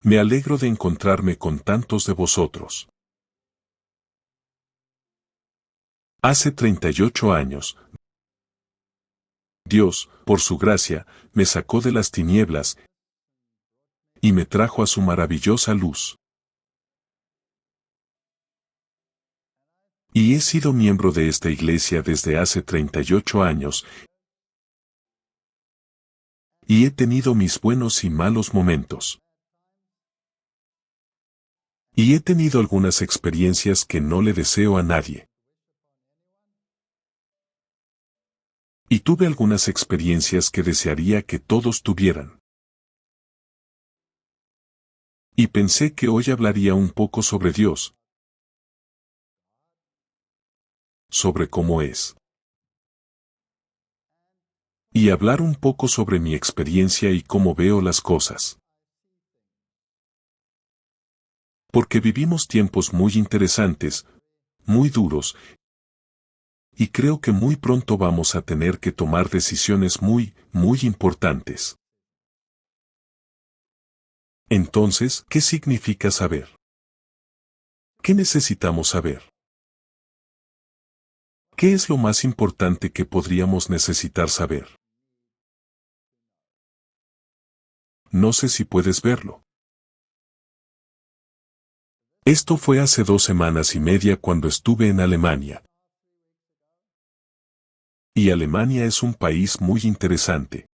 Me alegro de encontrarme con tantos de vosotros. Hace 38 años, Dios, por su gracia, me sacó de las tinieblas y me trajo a su maravillosa luz. Y he sido miembro de esta iglesia desde hace 38 años y he tenido mis buenos y malos momentos. Y he tenido algunas experiencias que no le deseo a nadie. Y tuve algunas experiencias que desearía que todos tuvieran. Y pensé que hoy hablaría un poco sobre Dios, sobre cómo es. Y hablar un poco sobre mi experiencia y cómo veo las cosas. Porque vivimos tiempos muy interesantes, muy duros, y creo que muy pronto vamos a tener que tomar decisiones muy importantes. Entonces, ¿qué significa saber? ¿Qué necesitamos saber? ¿Qué es lo más importante que podríamos necesitar saber? No sé si puedes verlo. Esto fue hace 2 semanas y media cuando estuve en Alemania. Y Alemania es un país muy interesante.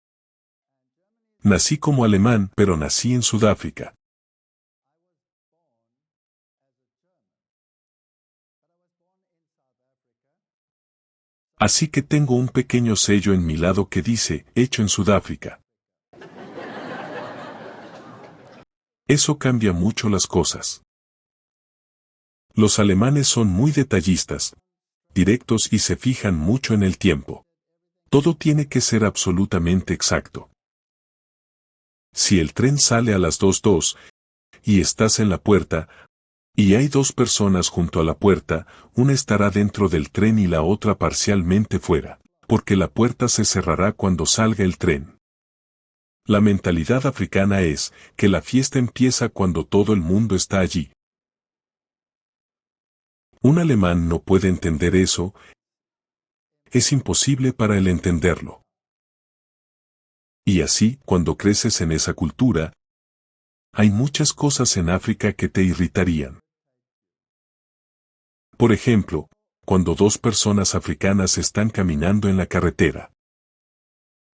Nací como alemán, pero nací en Sudáfrica. Así que tengo un pequeño sello en mi lado que dice, hecho en Sudáfrica. Eso cambia mucho las cosas. Los alemanes son muy detallistas, directos y se fijan mucho en el tiempo. Todo tiene que ser absolutamente exacto. Si el tren sale a las 2:02 y estás en la puerta, y hay 2 personas junto a la puerta, una estará dentro del tren y la otra parcialmente fuera, porque la puerta se cerrará cuando salga el tren. La mentalidad africana es que la fiesta empieza cuando todo el mundo está allí. Un alemán no puede entender eso, es imposible para él entenderlo. Y así, cuando creces en esa cultura, hay muchas cosas en África que te irritarían. Por ejemplo, cuando 2 personas africanas están caminando en la carretera.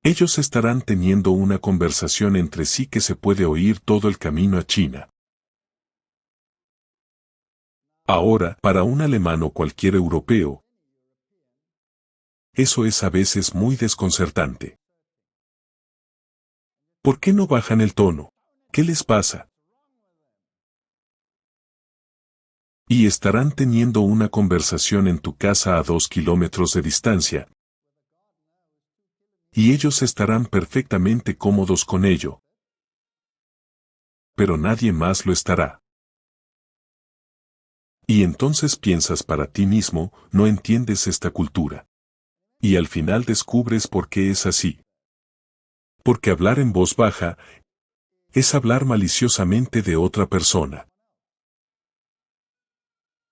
Ellos estarán teniendo una conversación entre sí que se puede oír todo el camino a China. Ahora, para un alemán o cualquier europeo, eso es a veces muy desconcertante. ¿Por qué no bajan el tono? ¿Qué les pasa? Y estarán teniendo una conversación en tu casa a 2 kilómetros de distancia. Y ellos estarán perfectamente cómodos con ello. Pero nadie más lo estará. Y entonces piensas para ti mismo, no entiendes esta cultura. Y al final descubres por qué es así. Porque hablar en voz baja es hablar maliciosamente de otra persona.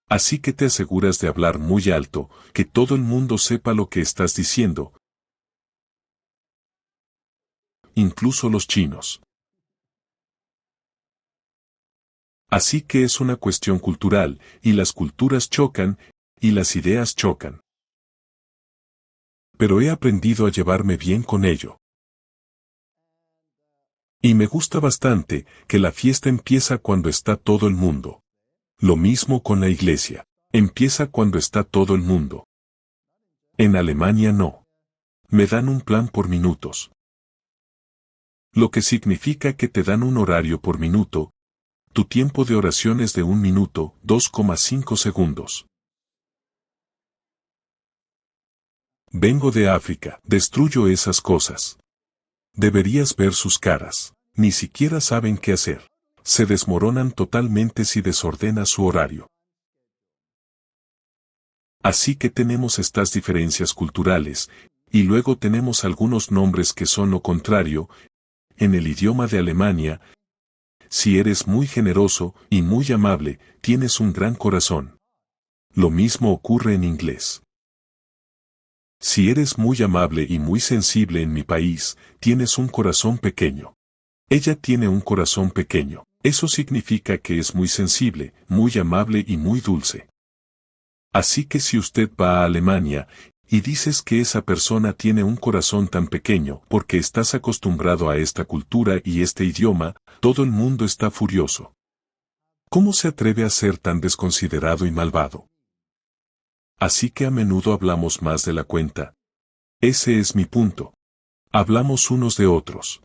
Así que te aseguras de hablar muy alto, que todo el mundo sepa lo que estás diciendo, incluso los chinos. Así que es una cuestión cultural, y las culturas chocan, y las ideas chocan. Pero he aprendido a llevarme bien con ello. Y me gusta bastante que la fiesta empieza cuando está todo el mundo. Lo mismo con la iglesia. Empieza cuando está todo el mundo. En Alemania no. Me dan un plan por minutos. Lo que significa que te dan un horario por minuto. Tu tiempo de oración es de 1 minuto, 2,5 segundos. Vengo de África, destruyo esas cosas. Deberías ver sus caras. Ni siquiera saben qué hacer. Se desmoronan totalmente si desordenas su horario. Así que tenemos estas diferencias culturales, y luego tenemos algunos nombres que son lo contrario. En el idioma de Alemania, si eres muy generoso y muy amable, tienes un gran corazón. Lo mismo ocurre en inglés. Si eres muy amable y muy sensible en mi país, tienes un corazón pequeño. Ella tiene un corazón pequeño. Eso significa que es muy sensible, muy amable y muy dulce. Así que si usted va a Alemania, y dices que esa persona tiene un corazón tan pequeño porque estás acostumbrado a esta cultura y este idioma, todo el mundo está furioso. ¿Cómo se atreve a ser tan desconsiderado y malvado? Así que a menudo hablamos más de la cuenta. Ese es mi punto. Hablamos unos de otros.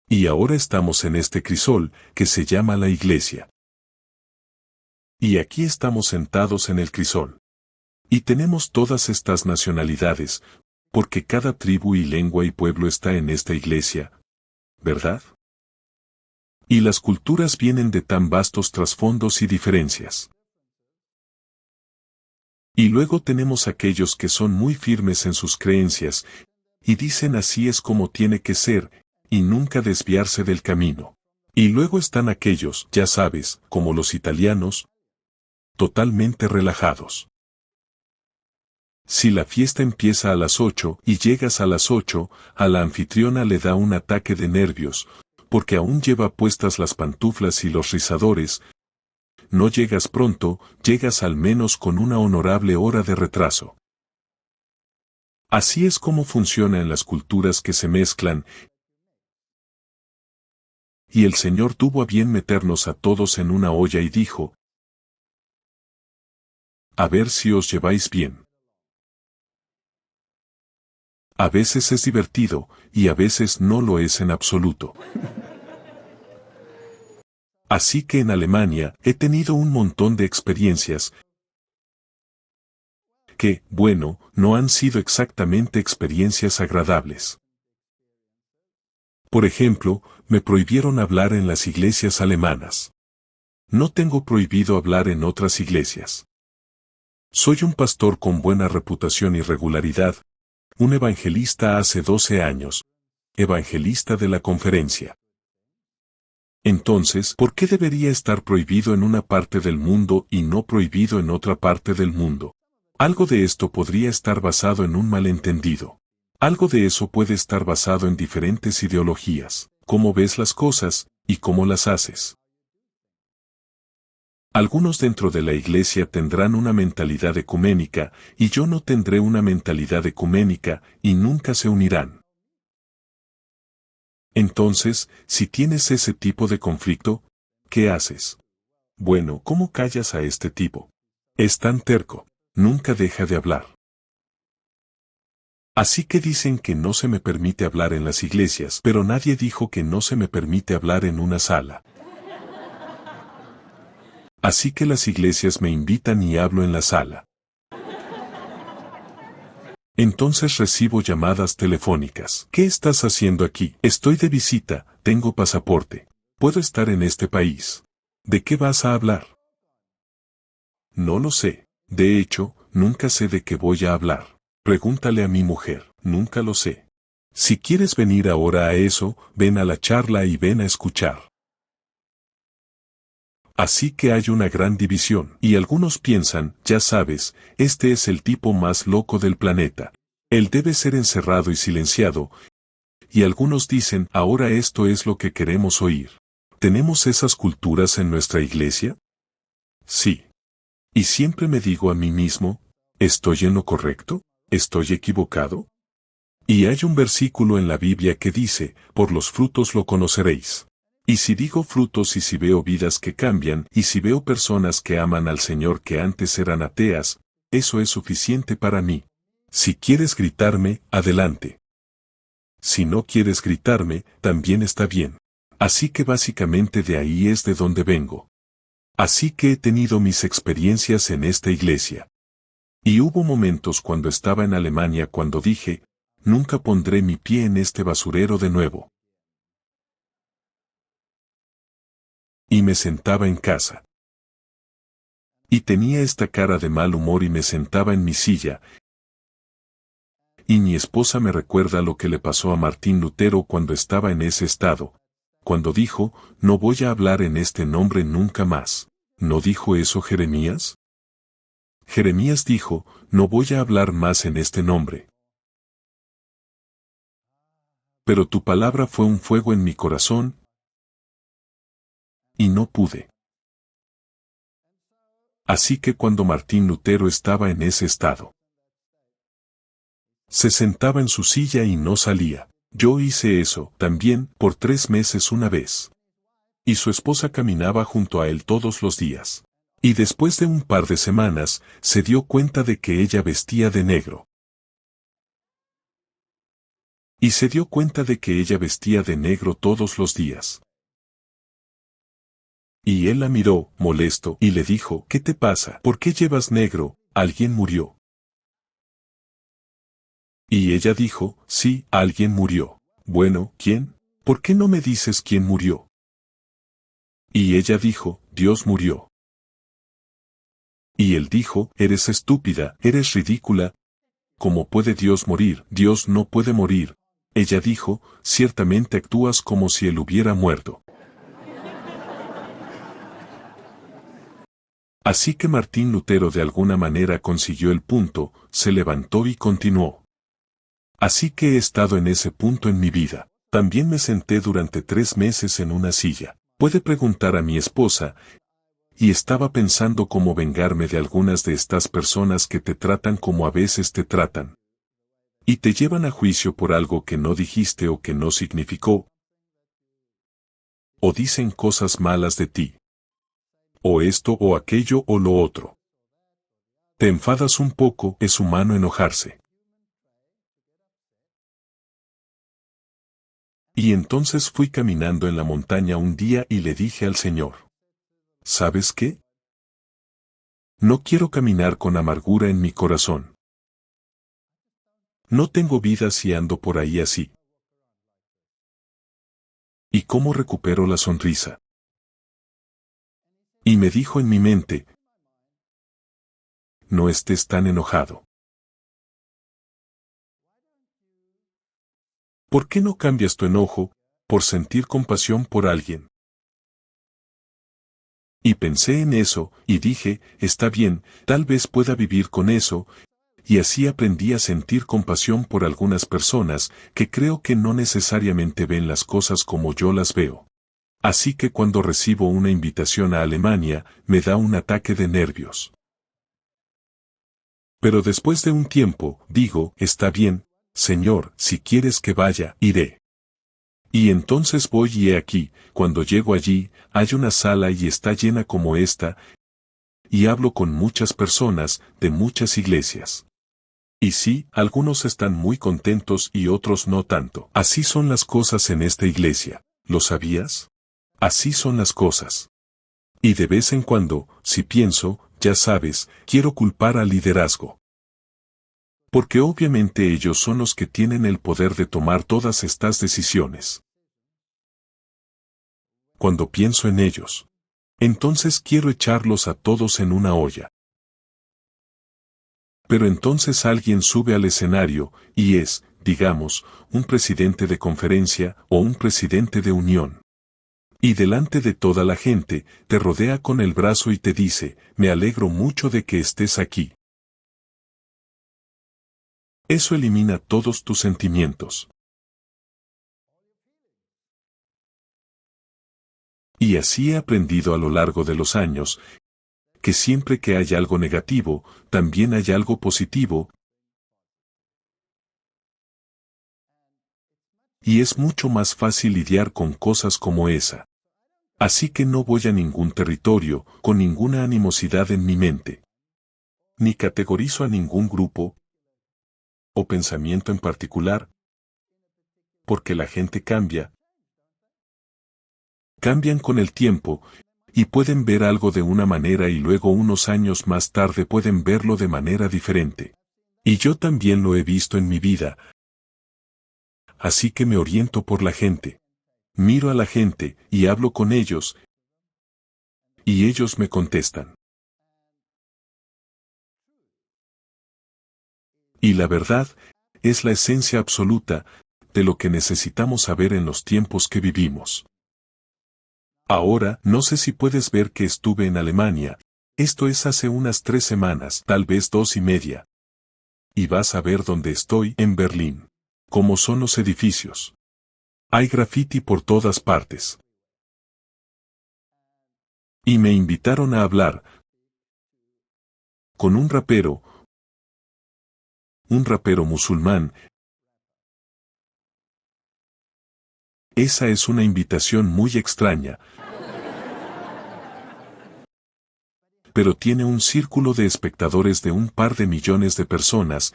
Y ahora estamos en este crisol, que se llama la iglesia. Y aquí estamos sentados en el crisol. Y tenemos todas estas nacionalidades, porque cada tribu y lengua y pueblo está en esta iglesia, ¿verdad? Y las culturas vienen de tan vastos trasfondos y diferencias. Y luego tenemos aquellos que son muy firmes en sus creencias, y dicen así es como tiene que ser, y nunca desviarse del camino. Y luego están aquellos, ya sabes, como los italianos, totalmente relajados. Si la fiesta empieza a las 8 y llegas a las 8, a la anfitriona le da un ataque de nervios, porque aún lleva puestas las pantuflas y los rizadores. No llegas pronto, llegas al menos con una honorable hora de retraso. Así es como funciona en las culturas que se mezclan. Y el Señor tuvo a bien meternos a todos en una olla y dijo: a ver si os lleváis bien. A veces es divertido, y a veces no lo es en absoluto. Así que en Alemania he tenido un montón de experiencias que, bueno, no han sido exactamente experiencias agradables. Por ejemplo, me prohibieron hablar en las iglesias alemanas. No tengo prohibido hablar en otras iglesias. Soy un pastor con buena reputación y regularidad, un evangelista hace 12 años, evangelista de la conferencia. Entonces, ¿por qué debería estar prohibido en una parte del mundo y no prohibido en otra parte del mundo? Algo de esto podría estar basado en un malentendido. Algo de eso puede estar basado en diferentes ideologías, cómo ves las cosas, y cómo las haces. Algunos dentro de la iglesia tendrán una mentalidad ecuménica, y yo no tendré una mentalidad ecuménica, y nunca se unirán. Entonces, si tienes ese tipo de conflicto, ¿qué haces? Bueno, ¿cómo callas a este tipo? Es tan terco, nunca deja de hablar. Así que dicen que no se me permite hablar en las iglesias, pero nadie dijo que no se me permite hablar en una sala. Así que las iglesias me invitan y hablo en la sala. Entonces recibo llamadas telefónicas. ¿Qué estás haciendo aquí? Estoy de visita, tengo pasaporte. Puedo estar en este país. ¿De qué vas a hablar? No lo sé. De hecho, nunca sé de qué voy a hablar. Pregúntale a mi mujer, nunca lo sé. Si quieres venir ahora a eso, ven a la charla y ven a escuchar. Así que hay una gran división, y algunos piensan, ya sabes, este es el tipo más loco del planeta. Él debe ser encerrado y silenciado. Y algunos dicen, ahora esto es lo que queremos oír. ¿Tenemos esas culturas en nuestra iglesia? Sí. Y siempre me digo a mí mismo, ¿estoy en lo correcto? ¿Estoy equivocado? Y hay un versículo en la Biblia que dice, por los frutos lo conoceréis. Y si digo frutos y si veo vidas que cambian, y si veo personas que aman al Señor que antes eran ateas, eso es suficiente para mí. Si quieres gritarme, adelante. Si no quieres gritarme, también está bien. Así que básicamente de ahí es de donde vengo. Así que he tenido mis experiencias en esta iglesia. Y hubo momentos cuando estaba en Alemania cuando dije, nunca pondré mi pie en este basurero de nuevo. Y me sentaba en casa. Y tenía esta cara de mal humor y me sentaba en mi silla. Y mi esposa me recuerda lo que le pasó a Martín Lutero cuando estaba en ese estado. cuando dijo, no voy a hablar en este nombre nunca más. ¿No dijo eso Jeremías? Jeremías dijo, no voy a hablar más en este nombre. Pero tu palabra fue un fuego en mi corazón, y no pude. Así que cuando Martín Lutero estaba en ese estado, se sentaba en su silla y no salía. Yo hice eso, también, por 3 meses una vez. Y su esposa caminaba junto a él todos los días. Y después de un par de semanas, se dio cuenta de que ella vestía de negro. Y se dio cuenta de que ella vestía de negro todos los días. Y él la miró, molesto, y le dijo, ¿qué te pasa? ¿Por qué llevas negro? ¿Alguien murió? Y ella dijo, sí, alguien murió. Bueno, ¿quién? ¿Por qué no me dices quién murió? Y ella dijo, Dios murió. Y él dijo, eres estúpida, eres ridícula. ¿Cómo puede Dios morir? Dios no puede morir. Ella dijo, ciertamente actúas como si él hubiera muerto. Así que Martín Lutero de alguna manera consiguió el punto, se levantó y continuó. Así que he estado en ese punto en mi vida. También me senté durante 3 meses en una silla. Puede preguntar a mi esposa, y estaba pensando cómo vengarme de algunas de estas personas que te tratan como a veces te tratan. Y te llevan a juicio por algo que no dijiste o que no significó. O dicen cosas malas de ti. O esto o aquello o lo otro. Te enfadas un poco, es humano enojarse. Y entonces fui caminando en la montaña un día y le dije al Señor, ¿sabes qué? No quiero caminar con amargura en mi corazón. No tengo vida si ando por ahí así. ¿Y cómo recupero la sonrisa? Y me dijo en mi mente, no estés tan enojado. ¿Por qué no cambias tu enojo por sentir compasión por alguien? Y pensé en eso, y dije, está bien, tal vez pueda vivir con eso, y así aprendí a sentir compasión por algunas personas que creo que no necesariamente ven las cosas como yo las veo. Así que cuando recibo una invitación a Alemania, me da un ataque de nervios. Pero después de un tiempo, digo, está bien, Señor, si quieres que vaya, iré. Y entonces voy y he aquí, cuando llego allí, hay una sala y está llena como esta, y hablo con muchas personas, de muchas iglesias. Y sí, algunos están muy contentos y otros no tanto. Así son las cosas en esta iglesia, ¿lo sabías? Así son las cosas. Y de vez en cuando, si pienso, ya sabes, quiero culpar al liderazgo. Porque obviamente ellos son los que tienen el poder de tomar todas estas decisiones. Cuando pienso en ellos, entonces quiero echarlos a todos en una olla. Pero entonces alguien sube al escenario, y es, digamos, un presidente de conferencia o un presidente de unión. Y delante de toda la gente, te rodea con el brazo y te dice, me alegro mucho de que estés aquí. Eso elimina todos tus sentimientos. Y así he aprendido a lo largo de los años, que siempre que hay algo negativo, también hay algo positivo, y es mucho más fácil lidiar con cosas como esa. Así que no voy a ningún territorio, con ninguna animosidad en mi mente. Ni categorizo a ningún grupo o pensamiento en particular, porque la gente cambia. Cambian con el tiempo, y pueden ver algo de una manera y luego unos años más tarde pueden verlo de manera diferente. Y yo también lo he visto en mi vida. Así que me oriento por la gente. Miro a la gente, y hablo con ellos, y ellos me contestan. Y la verdad, es la esencia absoluta, de lo que necesitamos saber en los tiempos que vivimos. Ahora, no sé si puedes ver que estuve en Alemania. Esto es hace unas 3 semanas, tal vez 2 y media. Y vas a ver dónde estoy, en Berlín. ¿Cómo son los edificios? Hay graffiti por todas partes. Y me invitaron a hablar con un rapero musulmán. Esa es una invitación muy extraña. Pero tiene un círculo de espectadores de un par de millones de personas.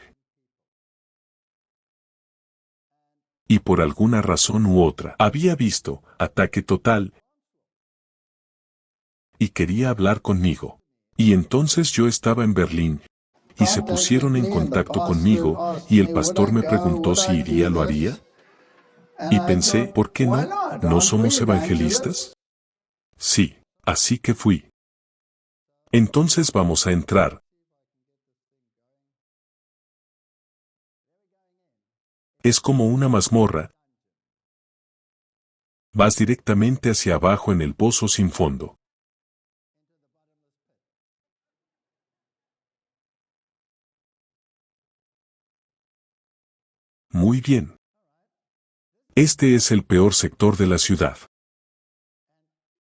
Y por alguna razón u otra, había visto Ataque Total y quería hablar conmigo. Y entonces yo estaba en Berlín, y se pusieron en contacto conmigo, y el pastor me preguntó si iría, ¿lo haría? Y pensé, ¿por qué no? ¿No somos evangelistas? Sí, así que fui. Entonces vamos a entrar. Es como una mazmorra. Vas directamente hacia abajo en el pozo sin fondo. Muy bien. Este es el peor sector de la ciudad.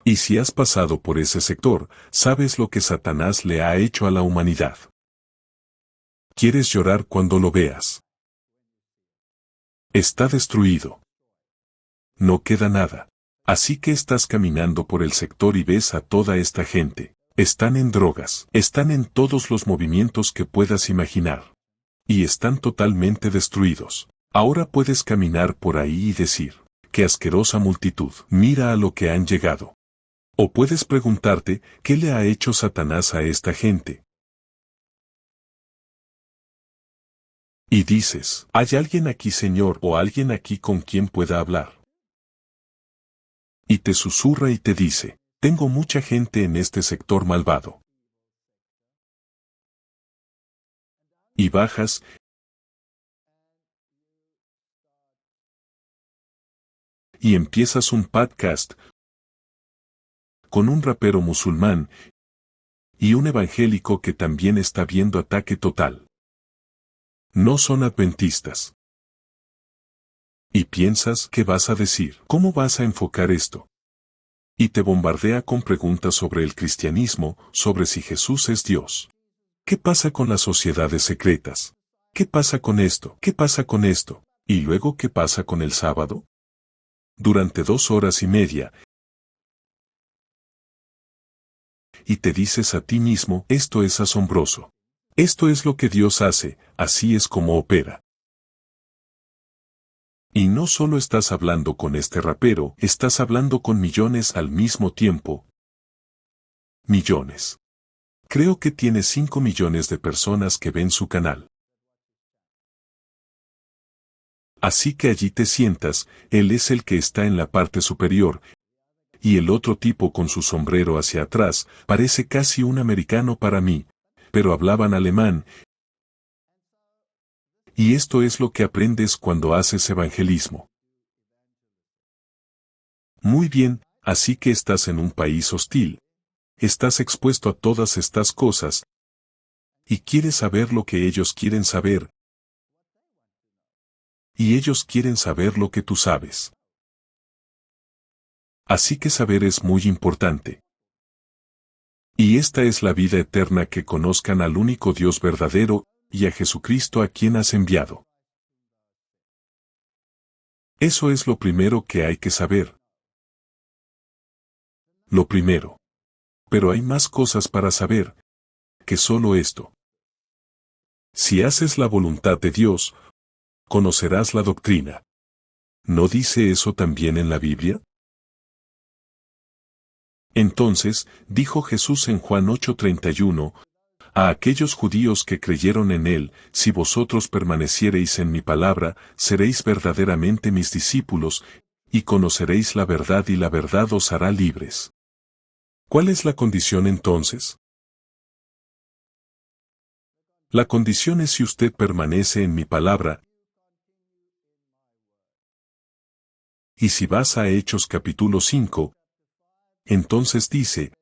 Y si has pasado por ese sector, sabes lo que Satanás le ha hecho a la humanidad. ¿Quieres llorar cuando lo veas? Está destruido. No queda nada. Así que estás caminando por el sector y ves a toda esta gente. Están en drogas, están en todos los movimientos que puedas imaginar. Y están totalmente destruidos. Ahora puedes caminar por ahí y decir, ¡qué asquerosa multitud! Mira a lo que han llegado. O puedes preguntarte, ¿qué le ha hecho Satanás a esta gente? Y dices, ¿hay alguien aquí, Señor, o alguien aquí con quien pueda hablar? Y te susurra y te dice, tengo mucha gente en este sector malvado. Y bajas, y empiezas un podcast con un rapero musulmán y un evangélico que también está viendo Ataque Total. No son adventistas. Y piensas, ¿qué vas a decir? ¿Cómo vas a enfocar esto? Y te bombardea con preguntas sobre el cristianismo, sobre si Jesús es Dios. ¿Qué pasa con las sociedades secretas? ¿Qué pasa con esto? ¿Qué pasa con esto? ¿Y luego qué pasa con el sábado? Durante 2 horas y media. Y te dices a ti mismo, esto es asombroso. Esto es lo que Dios hace, así es como opera. Y no solo estás hablando con este rapero, estás hablando con millones al mismo tiempo. Millones. Creo que tiene 5 millones de personas que ven su canal. Así que allí te sientas, él es el que está en la parte superior, y el otro tipo con su sombrero hacia atrás, parece casi un americano para mí, pero hablaban alemán. Y esto es lo que aprendes cuando haces evangelismo. Muy bien, así que estás en un país hostil. Estás expuesto a todas estas cosas. Y quieres saber lo que ellos quieren saber. Y ellos quieren saber lo que tú sabes. Así que saber es muy importante. Y esta es la vida eterna, que conozcan al único Dios verdadero, y a Jesucristo a quien has enviado. Eso es lo primero que hay que saber. Lo primero. Pero hay más cosas para saber que solo esto. Si haces la voluntad de Dios, conocerás la doctrina. ¿No dice eso también en la Biblia? Entonces, dijo Jesús en Juan 8:31, a aquellos judíos que creyeron en él, si vosotros permaneciereis en mi palabra, seréis verdaderamente mis discípulos, y conoceréis la verdad y la verdad os hará libres. ¿Cuál es la condición entonces? La condición es si usted permanece en mi palabra. Y si vas a Hechos capítulo 5, Entonces dice,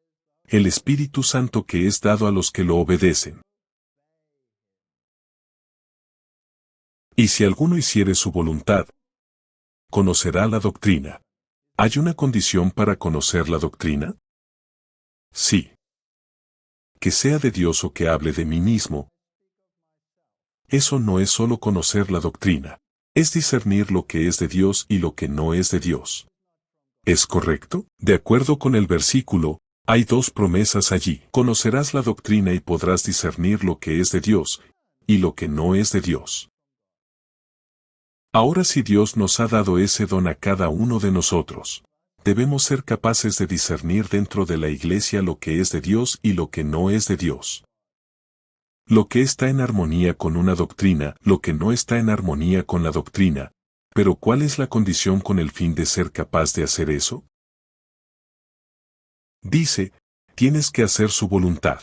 el Espíritu Santo que es dado a los que lo obedecen. Y si alguno hiciere su voluntad, conocerá la doctrina. ¿Hay una condición para conocer la doctrina? Sí. Que sea de Dios o que hable de mí mismo. Eso no es solo conocer la doctrina. Es discernir lo que es de Dios y lo que no es de Dios. ¿Es correcto? De acuerdo con el versículo, hay dos promesas allí. Conocerás la doctrina y podrás discernir lo que es de Dios y lo que no es de Dios. Ahora si Dios nos ha dado ese don a cada uno de nosotros, debemos ser capaces de discernir dentro de la iglesia lo que es de Dios y lo que no es de Dios. Lo que está en armonía con una doctrina, lo que no está en armonía con la doctrina. Pero ¿cuál es la condición con el fin de ser capaz de hacer eso? Dice, tienes que hacer su voluntad.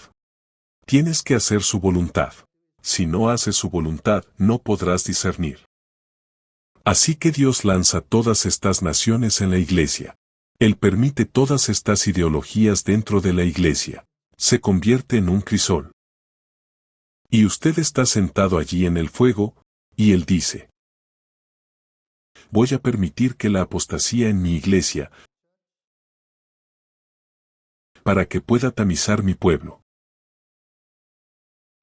Tienes que hacer su voluntad. Si no haces su voluntad, no podrás discernir. Así que Dios lanza todas estas naciones en la iglesia. Él permite todas estas ideologías dentro de la iglesia. Se convierte en un crisol. Y usted está sentado allí en el fuego, y Él dice, voy a permitir que la apostasía en mi iglesia, para que pueda tamizar mi pueblo.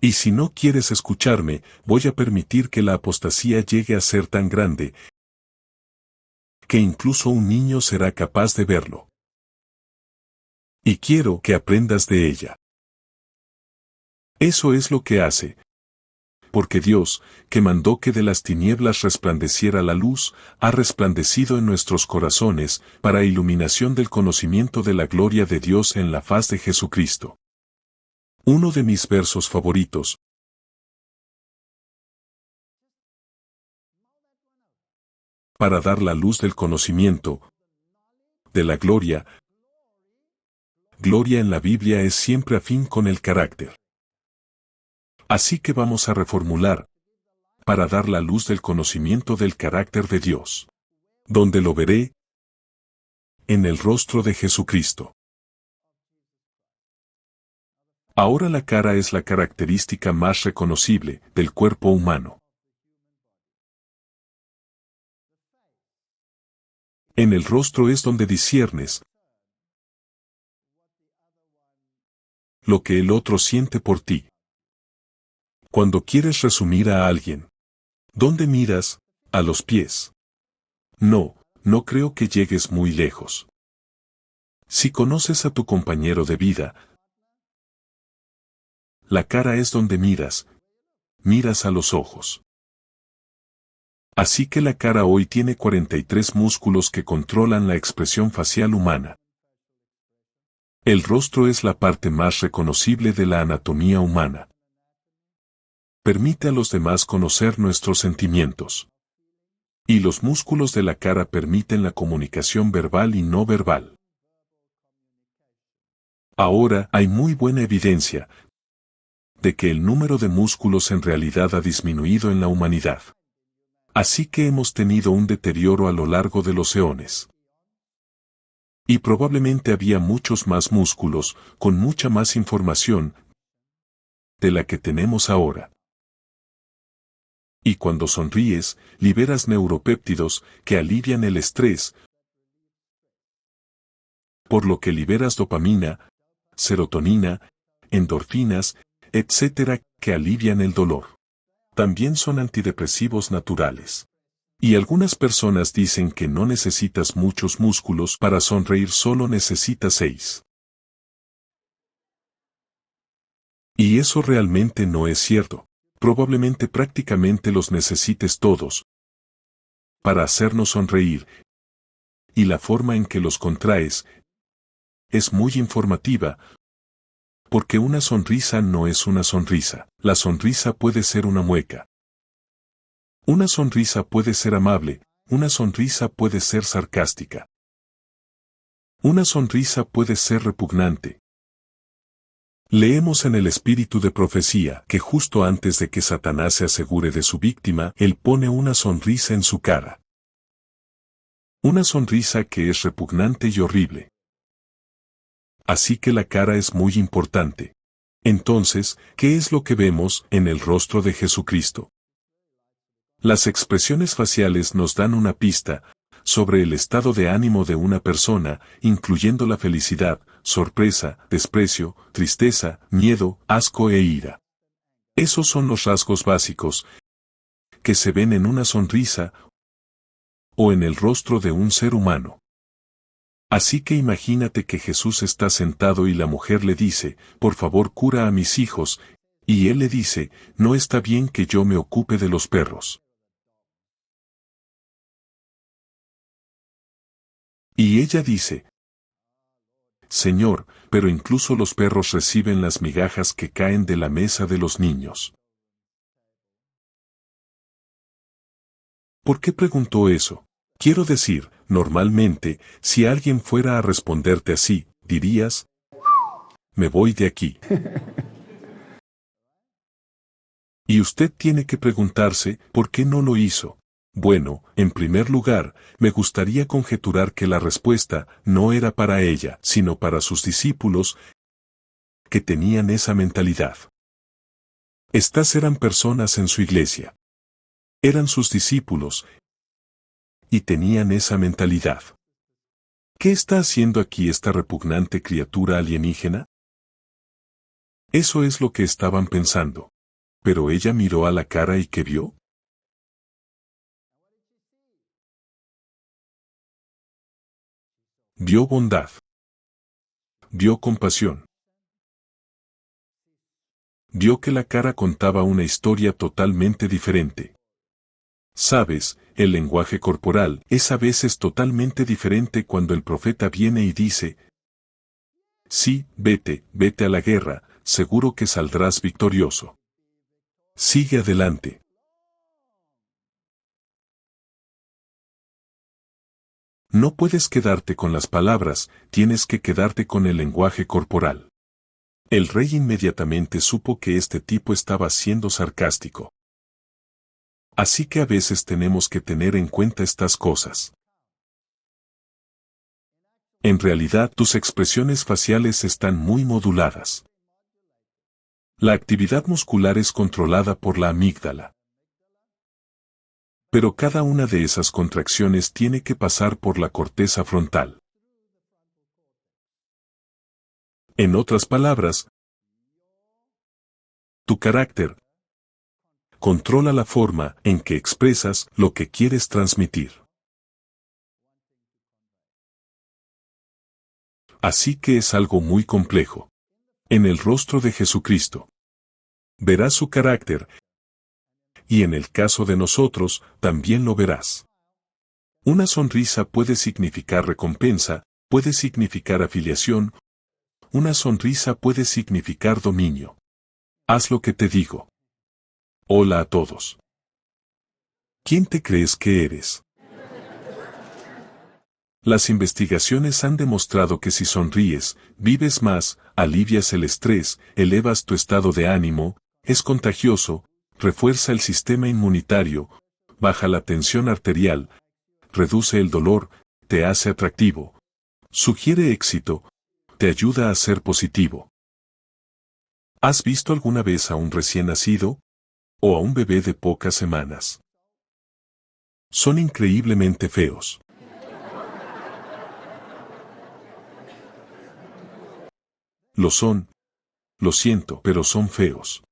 Y si no quieres escucharme, voy a permitir que la apostasía llegue a ser tan grande, que incluso un niño será capaz de verlo. Y quiero que aprendas de ella. Eso es lo que hace. Porque Dios, que mandó que de las tinieblas resplandeciera la luz, ha resplandecido en nuestros corazones, para iluminación del conocimiento de la gloria de Dios en la faz de Jesucristo. Uno de mis versos favoritos. Para dar la luz del conocimiento, de la gloria. Gloria en la Biblia es siempre afín con el carácter. Así que vamos a reformular, para dar la luz del conocimiento del carácter de Dios. ¿Dónde lo veré? En el rostro de Jesucristo. Ahora la cara es la característica más reconocible del cuerpo humano. En el rostro es donde disciernes lo que el otro siente por ti. Cuando quieres resumir a alguien, ¿dónde miras? A los pies. No, no creo que llegues muy lejos. Si conoces a tu compañero de vida, la cara es donde miras. Miras a los ojos. Así que la cara hoy tiene 43 músculos que controlan la expresión facial humana. El rostro es la parte más reconocible de la anatomía humana. Permite a los demás conocer nuestros sentimientos. Y los músculos de la cara permiten la comunicación verbal y no verbal. Ahora hay muy buena evidencia de que el número de músculos en realidad ha disminuido en la humanidad. Así que hemos tenido un deterioro a lo largo de los eones. Y probablemente había muchos más músculos, con mucha más información de la que tenemos ahora. Y cuando sonríes, liberas neuropéptidos que alivian el estrés, por lo que liberas dopamina, serotonina, endorfinas, etc., que alivian el dolor. También son antidepresivos naturales. Y algunas personas dicen que no necesitas muchos músculos para sonreír, solo necesitas 6. Y eso realmente no es cierto. Probablemente prácticamente los necesites todos para hacernos sonreír. Y la forma en que los contraes es muy informativa, porque una sonrisa no es una sonrisa. La sonrisa puede ser una mueca. Una sonrisa puede ser amable, una sonrisa puede ser sarcástica. Una sonrisa puede ser repugnante. Leemos en el espíritu de profecía que justo antes de que Satanás se asegure de su víctima, él pone una sonrisa en su cara. Una sonrisa que es repugnante y horrible. Así que la cara es muy importante. Entonces, ¿qué es lo que vemos en el rostro de Jesucristo? Las expresiones faciales nos dan una pista sobre el estado de ánimo de una persona, incluyendo la felicidad, sorpresa, desprecio, tristeza, miedo, asco e ira. Esos son los rasgos básicos que se ven en una sonrisa o en el rostro de un ser humano. Así que imagínate que Jesús está sentado y la mujer le dice, por favor cura a mis hijos, y él le dice, no está bien que yo me ocupe de los perros. Y ella dice, Señor, pero incluso los perros reciben las migajas que caen de la mesa de los niños. ¿Por qué preguntó eso? Quiero decir, normalmente, si alguien fuera a responderte así, dirías, me voy de aquí. Y usted tiene que preguntarse, ¿por qué no lo hizo? Bueno, en primer lugar, me gustaría conjeturar que la respuesta no era para ella, sino para sus discípulos, que tenían esa mentalidad. Estas eran personas en su iglesia. Eran sus discípulos, y tenían esa mentalidad. ¿Qué está haciendo aquí esta repugnante criatura alienígena? Eso es lo que estaban pensando. Pero ella miró a la cara y ¿qué vio? Vio bondad. Vio compasión. Vio que la cara contaba una historia totalmente diferente. Sabes, el lenguaje corporal es a veces totalmente diferente cuando el profeta viene y dice, sí, vete, vete a la guerra, seguro que saldrás victorioso. Sigue adelante. No puedes quedarte con las palabras, tienes que quedarte con el lenguaje corporal. El rey inmediatamente supo que este tipo estaba siendo sarcástico. Así que a veces tenemos que tener en cuenta estas cosas. En realidad tus expresiones faciales están muy moduladas. La actividad muscular es controlada por la amígdala. Pero cada una de esas contracciones tiene que pasar por la corteza frontal. En otras palabras, tu carácter controla la forma en que expresas lo que quieres transmitir. Así que es algo muy complejo. En el rostro de Jesucristo verás su carácter, y en el caso de nosotros, también lo verás. Una sonrisa puede significar recompensa, puede significar afiliación, una sonrisa puede significar dominio. Haz lo que te digo. Hola a todos. ¿Quién te crees que eres? Las investigaciones han demostrado que si sonríes, vives más, alivias el estrés, elevas tu estado de ánimo, es contagioso, refuerza el sistema inmunitario, baja la tensión arterial, reduce el dolor, te hace atractivo, sugiere éxito, te ayuda a ser positivo. ¿Has visto alguna vez a un recién nacido? ¿O a un bebé de pocas semanas? Son increíblemente feos. Lo son. Lo siento, pero son feos.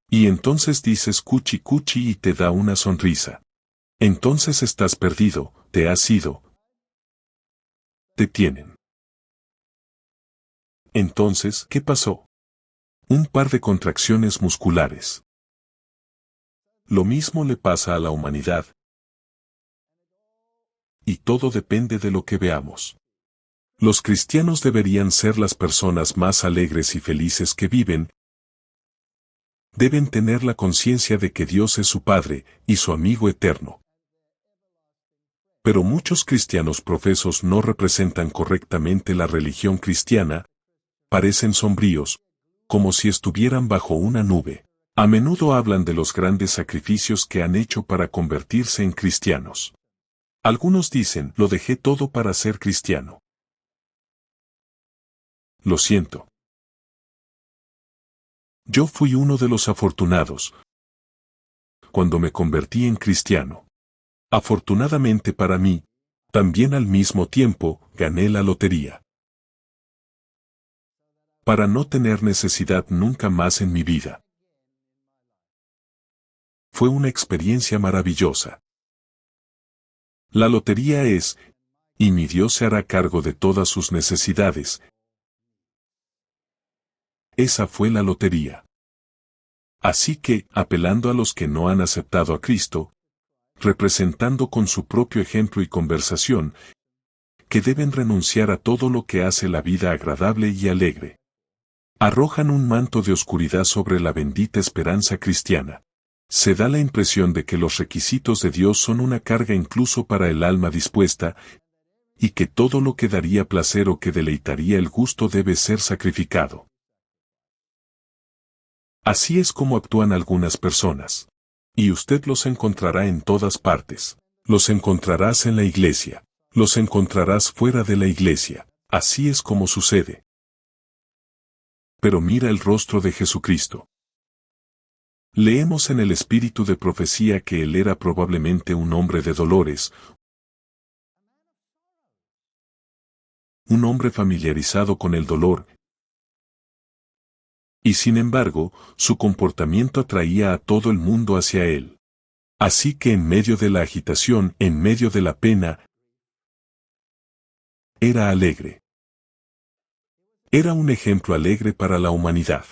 Y entonces dices cuchi cuchi y te da una sonrisa. Entonces estás perdido, te has ido. Te tienen. Entonces, ¿qué pasó? Un par de contracciones musculares. Lo mismo le pasa a la humanidad. Y todo depende de lo que veamos. Los cristianos deberían ser las personas más alegres y felices que viven. Deben tener la conciencia de que Dios es su Padre y su amigo eterno. Pero muchos cristianos profesos no representan correctamente la religión cristiana, parecen sombríos, como si estuvieran bajo una nube. A menudo hablan de los grandes sacrificios que han hecho para convertirse en cristianos. Algunos dicen, lo dejé todo para ser cristiano. Lo siento. Yo fui uno de los afortunados cuando me convertí en cristiano. Afortunadamente para mí, también al mismo tiempo, gané la lotería. Para no tener necesidad nunca más en mi vida. Fue una experiencia maravillosa. La lotería es, y mi Dios se hará cargo de todas sus necesidades. Esa fue la lotería. Así que, apelando a los que no han aceptado a Cristo, representando con su propio ejemplo y conversación, que deben renunciar a todo lo que hace la vida agradable y alegre. Arrojan un manto de oscuridad sobre la bendita esperanza cristiana. Se da la impresión de que los requisitos de Dios son una carga incluso para el alma dispuesta, y que todo lo que daría placer o que deleitaría el gusto debe ser sacrificado. Así es como actúan algunas personas. Y usted los encontrará en todas partes. Los encontrarás en la iglesia. Los encontrarás fuera de la iglesia. Así es como sucede. Pero mira el rostro de Jesucristo. Leemos en el espíritu de profecía que él era probablemente un hombre de dolores, un hombre familiarizado con el dolor, y sin embargo, su comportamiento atraía a todo el mundo hacia él. Así que en medio de la agitación, en medio de la pena, era alegre. Era un ejemplo alegre para la humanidad.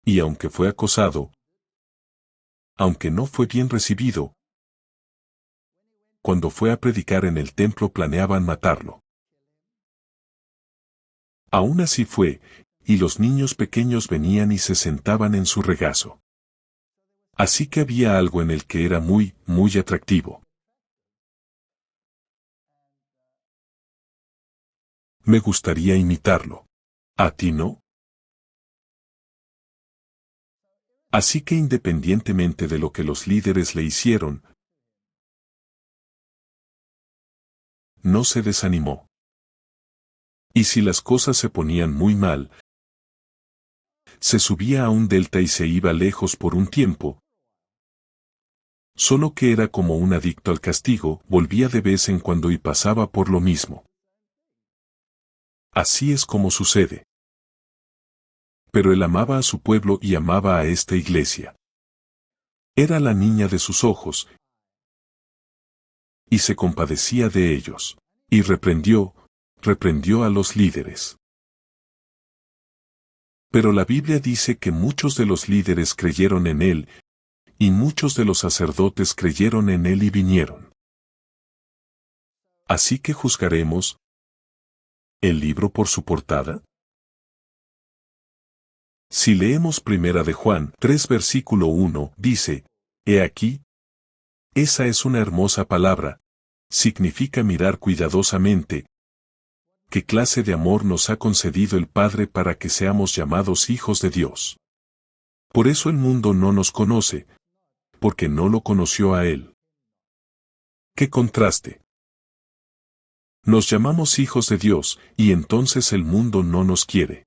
Y aunque fue acosado, aunque no fue bien recibido, cuando fue a predicar en el templo planeaban matarlo. Aún así fue, y los niños pequeños venían y se sentaban en su regazo. Así que había algo en él que era muy, muy atractivo. Me gustaría imitarlo. ¿A ti no? Así que independientemente de lo que los líderes le hicieron, no se desanimó. Y si las cosas se ponían muy mal, se subía a un delta y se iba lejos por un tiempo. Solo que era como un adicto al castigo, volvía de vez en cuando y pasaba por lo mismo. Así es como sucede. Pero él amaba a su pueblo y amaba a esta iglesia. Era la niña de sus ojos, y se compadecía de ellos. Y reprendió a los líderes. Pero la Biblia dice que muchos de los líderes creyeron en él, y muchos de los sacerdotes creyeron en él y vinieron. Así que juzgaremos el libro por su portada. Si leemos Primera de Juan 3 versículo 1, dice, «He aquí, esa es una hermosa palabra, significa mirar cuidadosamente, qué clase de amor nos ha concedido el Padre para que seamos llamados hijos de Dios. Por eso el mundo no nos conoce, porque no lo conoció a Él». ¡Qué contraste! Nos llamamos hijos de Dios, y entonces el mundo no nos quiere.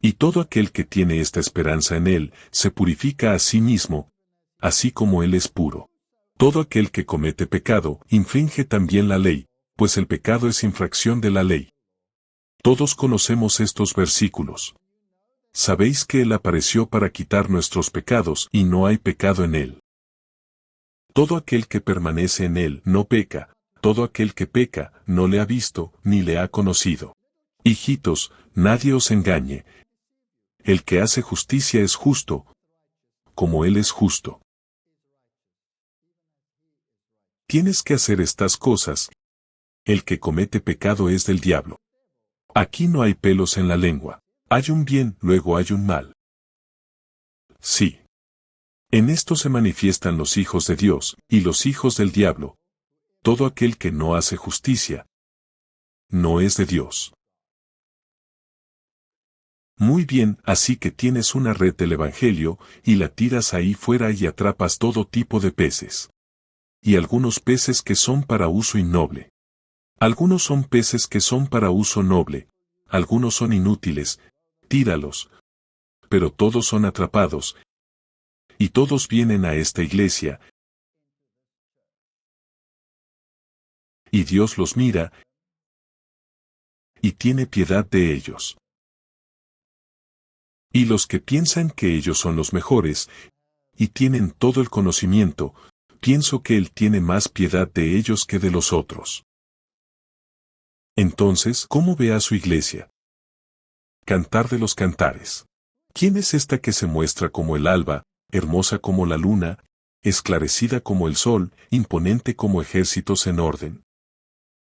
Y todo aquel que tiene esta esperanza en Él, se purifica a sí mismo, así como Él es puro. Todo aquel que comete pecado, infringe también la ley, pues el pecado es infracción de la ley. Todos conocemos estos versículos. Sabéis que Él apareció para quitar nuestros pecados, y no hay pecado en Él. Todo aquel que permanece en Él no peca, todo aquel que peca no le ha visto, ni le ha conocido. Hijitos, nadie os engañe. El que hace justicia es justo, como Él es justo. Tienes que hacer estas cosas. El que comete pecado es del diablo. Aquí no hay pelos en la lengua. Hay un bien, luego hay un mal. Sí. En esto se manifiestan los hijos de Dios, y los hijos del diablo. Todo aquel que no hace justicia, no es de Dios. Muy bien, así que tienes una red del Evangelio, y la tiras ahí fuera y atrapas todo tipo de peces. y algunos peces que son para uso innoble. Algunos son peces que son para uso noble, algunos son inútiles, tíralos. Pero todos son atrapados, y todos vienen a esta iglesia, y Dios los mira, y tiene piedad de ellos. Y los que piensan que ellos son los mejores, y tienen todo el conocimiento, pienso que Él tiene más piedad de ellos que de los otros. Entonces, ¿cómo ve a su iglesia? Cantar de los cantares. ¿Quién es esta que se muestra como el alba, hermosa como la luna, esclarecida como el sol, imponente como ejércitos en orden?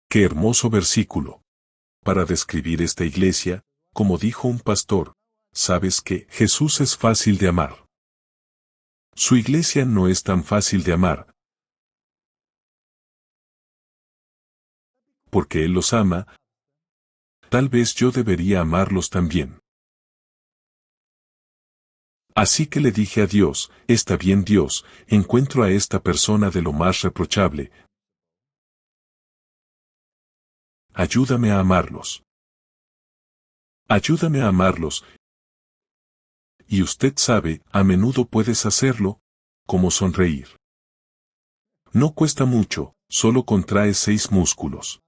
¡Qué hermoso versículo! Para describir esta iglesia, como dijo un pastor, ¿sabes que Jesús es fácil de amar? Su iglesia no es tan fácil de amar, porque Él los ama. Tal vez yo debería amarlos también. Así que le dije a Dios, está bien Dios, encuentro a esta persona de lo más reprochable. Ayúdame a amarlos. Ayúdame a amarlos. Y usted sabe, a menudo puedes hacerlo, como sonreír. No cuesta mucho, solo contrae 6 músculos.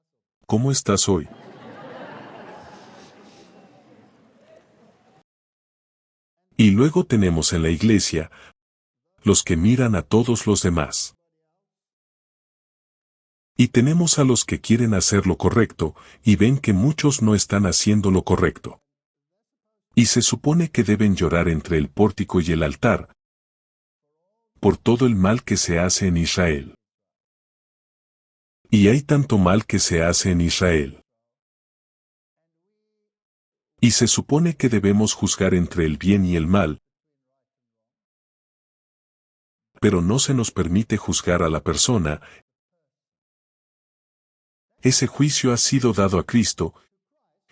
¿Cómo estás hoy? Y luego tenemos en la iglesia, los que miran a todos los demás. Y tenemos a los que quieren hacer lo correcto, y ven que muchos no están haciendo lo correcto. Y se supone que deben llorar entre el pórtico y el altar, por todo el mal que se hace en Israel. Y hay tanto mal que se hace en Israel. Y se supone que debemos juzgar entre el bien y el mal, pero no se nos permite juzgar a la persona. Ese juicio ha sido dado a Cristo,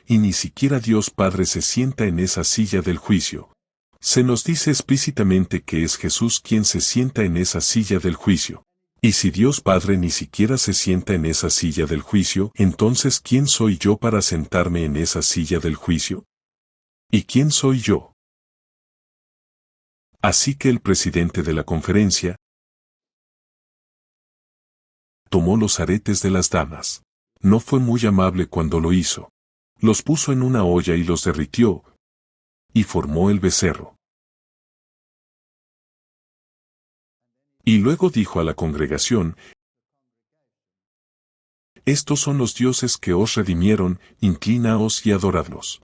y ni siquiera Dios Padre se sienta en esa silla del juicio. Se nos dice explícitamente que es Jesús quien se sienta en esa silla del juicio. Y si Dios Padre ni siquiera se sienta en esa silla del juicio, entonces ¿quién soy yo para sentarme en esa silla del juicio? ¿Y quién soy yo? Así que el presidente de la conferencia tomó los aretes de las damas. No fue muy amable cuando lo hizo. Los puso en una olla y los derritió, y formó el becerro. Y luego dijo a la congregación, estos son los dioses que os redimieron, inclinaos y adoradlos.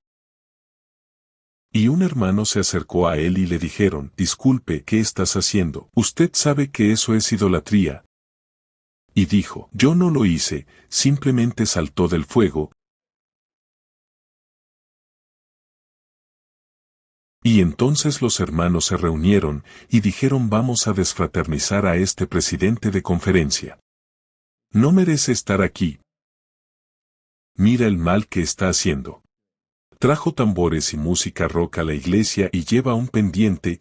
Y un hermano se acercó a él y le dijeron, disculpe, ¿qué estás haciendo? Usted sabe que eso es idolatría. Y dijo, yo no lo hice, simplemente saltó del fuego. Y entonces los hermanos se reunieron, y dijeron vamos a desfraternizar a este presidente de conferencia. No merece estar aquí. Mira el mal que está haciendo. Trajo tambores y música rock a la iglesia y lleva un pendiente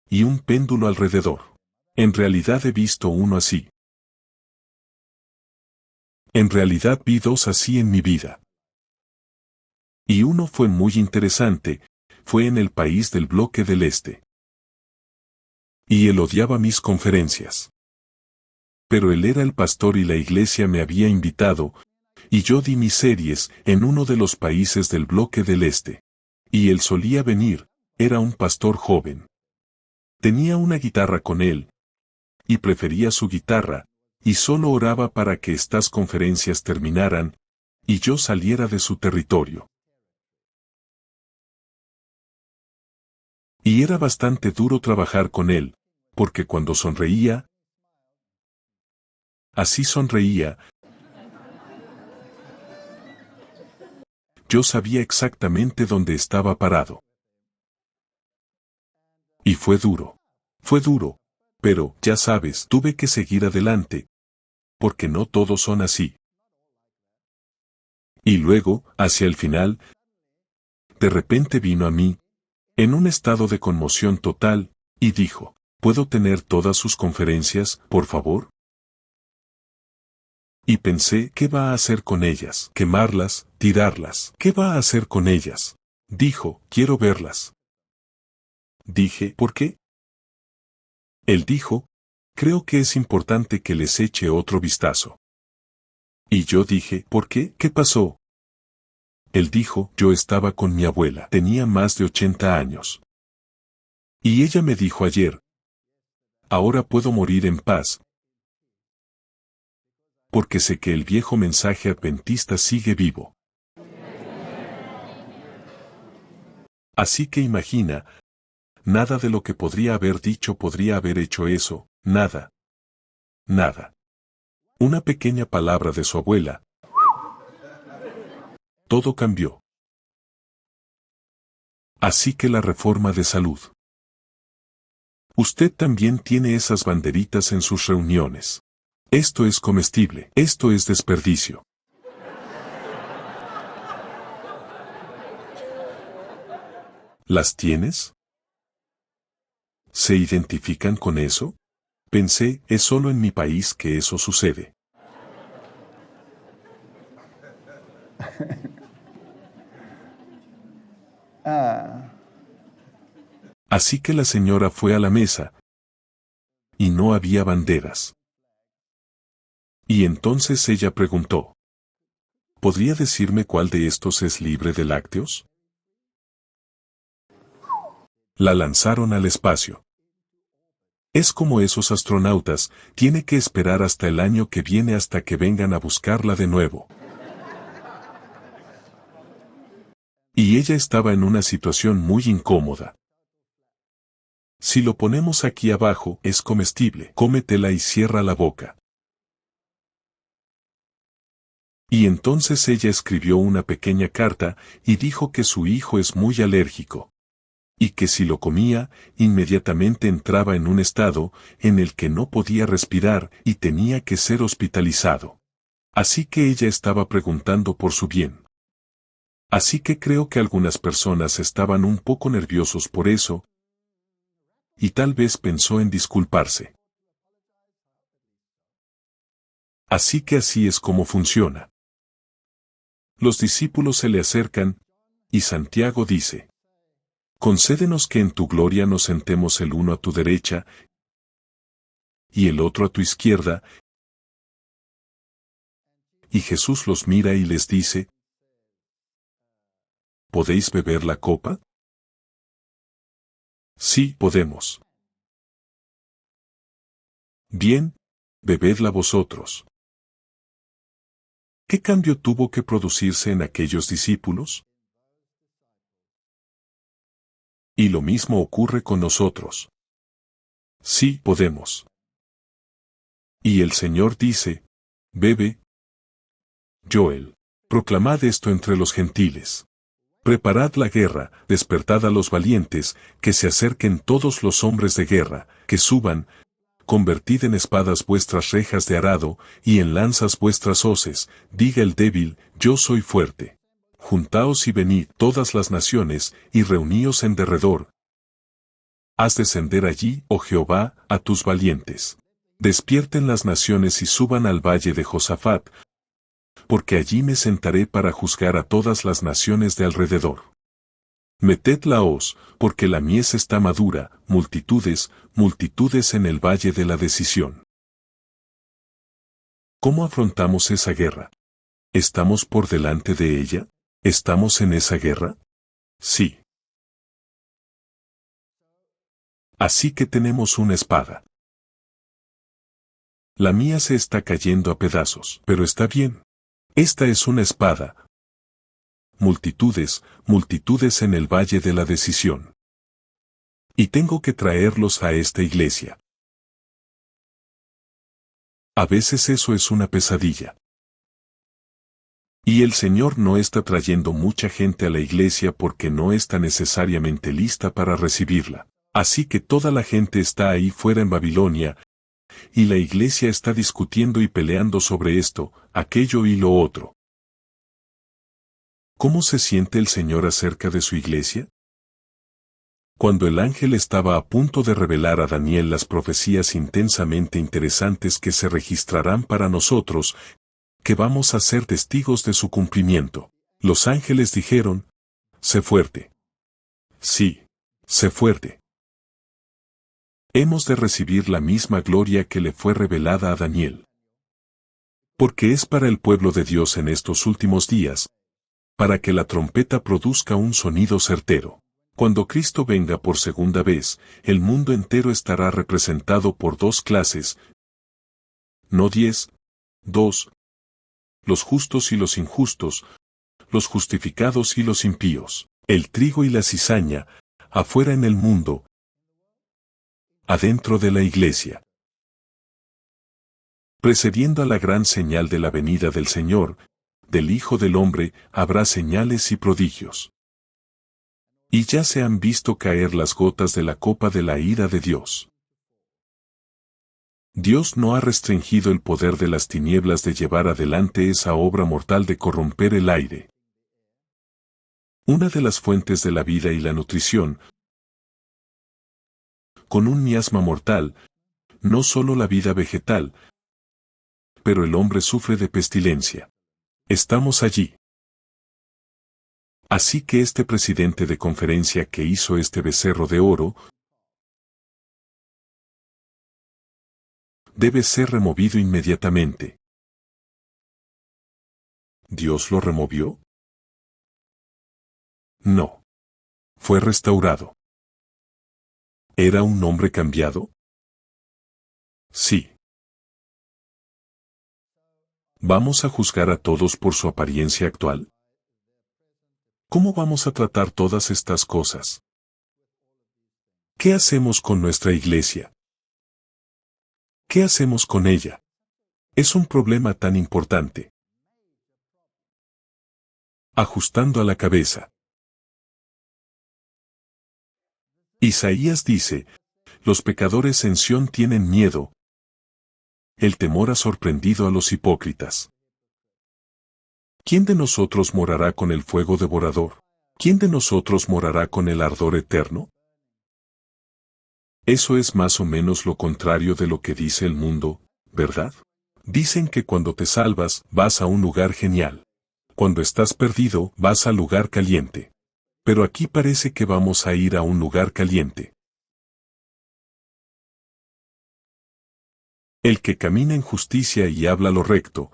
y un péndulo alrededor. En realidad he visto uno así. En realidad vi 2 así en mi vida. Y uno fue muy interesante, fue en el país del bloque del este. Y él odiaba mis conferencias. Pero él era el pastor y la iglesia me había invitado, y yo di mis series en uno de los países del bloque del este. Y él solía venir, era un pastor joven. Tenía una guitarra con él, y prefería su guitarra, y solo oraba para que estas conferencias terminaran, y yo saliera de su territorio. Y era bastante duro trabajar con él, porque cuando sonreía, así sonreía, yo sabía exactamente dónde estaba parado. Y fue duro, pero, ya sabes, tuve que seguir adelante, porque no todos son así. Y luego, hacia el final, de repente vino a mí, en un estado de conmoción total, y dijo, ¿puedo tener todas sus conferencias, por favor? Y pensé, ¿qué va a hacer con ellas? ¿Quemarlas? ¿Tirarlas? ¿Qué va a hacer con ellas? Dijo, quiero verlas. Dije, ¿por qué? Él dijo, creo que es importante que les eche otro vistazo. Y yo dije, ¿por qué? ¿Qué pasó? Él dijo, yo estaba con mi abuela, tenía más de 80 años. Y ella me dijo ayer, ahora puedo morir en paz, porque sé que el viejo mensaje adventista sigue vivo. Así que imagina, nada de lo que podría haber dicho podría haber hecho eso, nada. Nada. Una pequeña palabra de su abuela. Todo cambió. Así que la reforma de salud. Usted también tiene esas banderitas en sus reuniones. Esto es comestible, esto es desperdicio. ¿Las tienes? ¿Se identifican con eso? Pensé, es solo en mi país que eso sucede. Así que la señora fue a la mesa. Y no había banderas. Y entonces ella preguntó. ¿Podría decirme cuál de estos es libre de lácteos? La lanzaron al espacio. Es como esos astronautas, tiene que esperar hasta el año que viene hasta que vengan a buscarla de nuevo. Y ella estaba en una situación muy incómoda. Si lo ponemos aquí abajo, es comestible, cómetela y cierra la boca. Y entonces ella escribió una pequeña carta y dijo que su hijo es muy alérgico. Y que si lo comía, inmediatamente entraba en un estado en el que no podía respirar y tenía que ser hospitalizado. Así que ella estaba preguntando por su bien. Así que creo que algunas personas estaban un poco nerviosos por eso, y tal vez pensó en disculparse. Así que así es como funciona. Los discípulos se le acercan, y Santiago dice, concédenos que en tu gloria nos sentemos el uno a tu derecha y el otro a tu izquierda. Y Jesús los mira y les dice, ¿podéis beber la copa? Sí, podemos. Bien, bebedla vosotros. ¿Qué cambio tuvo que producirse en aquellos discípulos? Y lo mismo ocurre con nosotros. Sí, podemos. Y el Señor dice, bebe. Joel, proclamad esto entre los gentiles. Preparad la guerra, despertad a los valientes, que se acerquen todos los hombres de guerra, que suban, convertid en espadas vuestras rejas de arado, y en lanzas vuestras hoces, diga el débil, yo soy fuerte. Juntaos y venid todas las naciones, y reuníos en derredor. Haz descender allí, oh Jehová, a tus valientes. Despierten las naciones y suban al valle de Josafat, porque allí me sentaré para juzgar a todas las naciones de alrededor. Meted la hoz, porque la mies está madura, multitudes, multitudes en el valle de la decisión. ¿Cómo afrontamos esa guerra? ¿Estamos por delante de ella? ¿Estamos en esa guerra? Sí. Así que tenemos una espada. La mía se está cayendo a pedazos, pero está bien. Esta es una espada. Multitudes, multitudes en el valle de la decisión. Y tengo que traerlos a esta iglesia. A veces eso es una pesadilla. Y el Señor no está trayendo mucha gente a la iglesia porque no está necesariamente lista para recibirla. Así que toda la gente está ahí fuera en Babilonia, y la iglesia está discutiendo y peleando sobre esto, aquello y lo otro. ¿Cómo se siente el Señor acerca de su iglesia? Cuando el ángel estaba a punto de revelar a Daniel las profecías intensamente interesantes que se registrarán para nosotros, que vamos a ser testigos de su cumplimiento. Los ángeles dijeron, sé fuerte. Sí, sé fuerte. Hemos de recibir la misma gloria que le fue revelada a Daniel. Porque es para el pueblo de Dios en estos últimos días, para que la trompeta produzca un sonido certero. Cuando Cristo venga por segunda vez, el mundo entero estará representado por dos clases, no 10, 2, los justos y los injustos, los justificados y los impíos, el trigo y la cizaña, afuera en el mundo, adentro de la iglesia. Precediendo a la gran señal de la venida del Señor, del Hijo del Hombre, habrá señales y prodigios. Y ya se han visto caer las gotas de la copa de la ira de Dios. Dios no ha restringido el poder de las tinieblas de llevar adelante esa obra mortal de corromper el aire. Una de las fuentes de la vida y la nutrición, con un miasma mortal, no solo la vida vegetal, pero el hombre sufre de pestilencia. Estamos allí. Así que este presidente de conferencia que hizo este becerro de oro debe ser removido inmediatamente. ¿Dios lo removió? No. Fue restaurado. ¿Era un hombre cambiado? Sí. ¿Vamos a juzgar a todos por su apariencia actual? ¿Cómo vamos a tratar todas estas cosas? ¿Qué hacemos con nuestra iglesia? ¿Qué hacemos con ella? Es un problema tan importante. Ajustando a la cabeza. Isaías dice, los pecadores en Sión tienen miedo. El temor ha sorprendido a los hipócritas. ¿Quién de nosotros morará con el fuego devorador? ¿Quién de nosotros morará con el ardor eterno? Eso es más o menos lo contrario de lo que dice el mundo, ¿verdad? Dicen que cuando te salvas, vas a un lugar genial. Cuando estás perdido, vas al lugar caliente. Pero aquí parece que vamos a ir a un lugar caliente. El que camina en justicia y habla lo recto,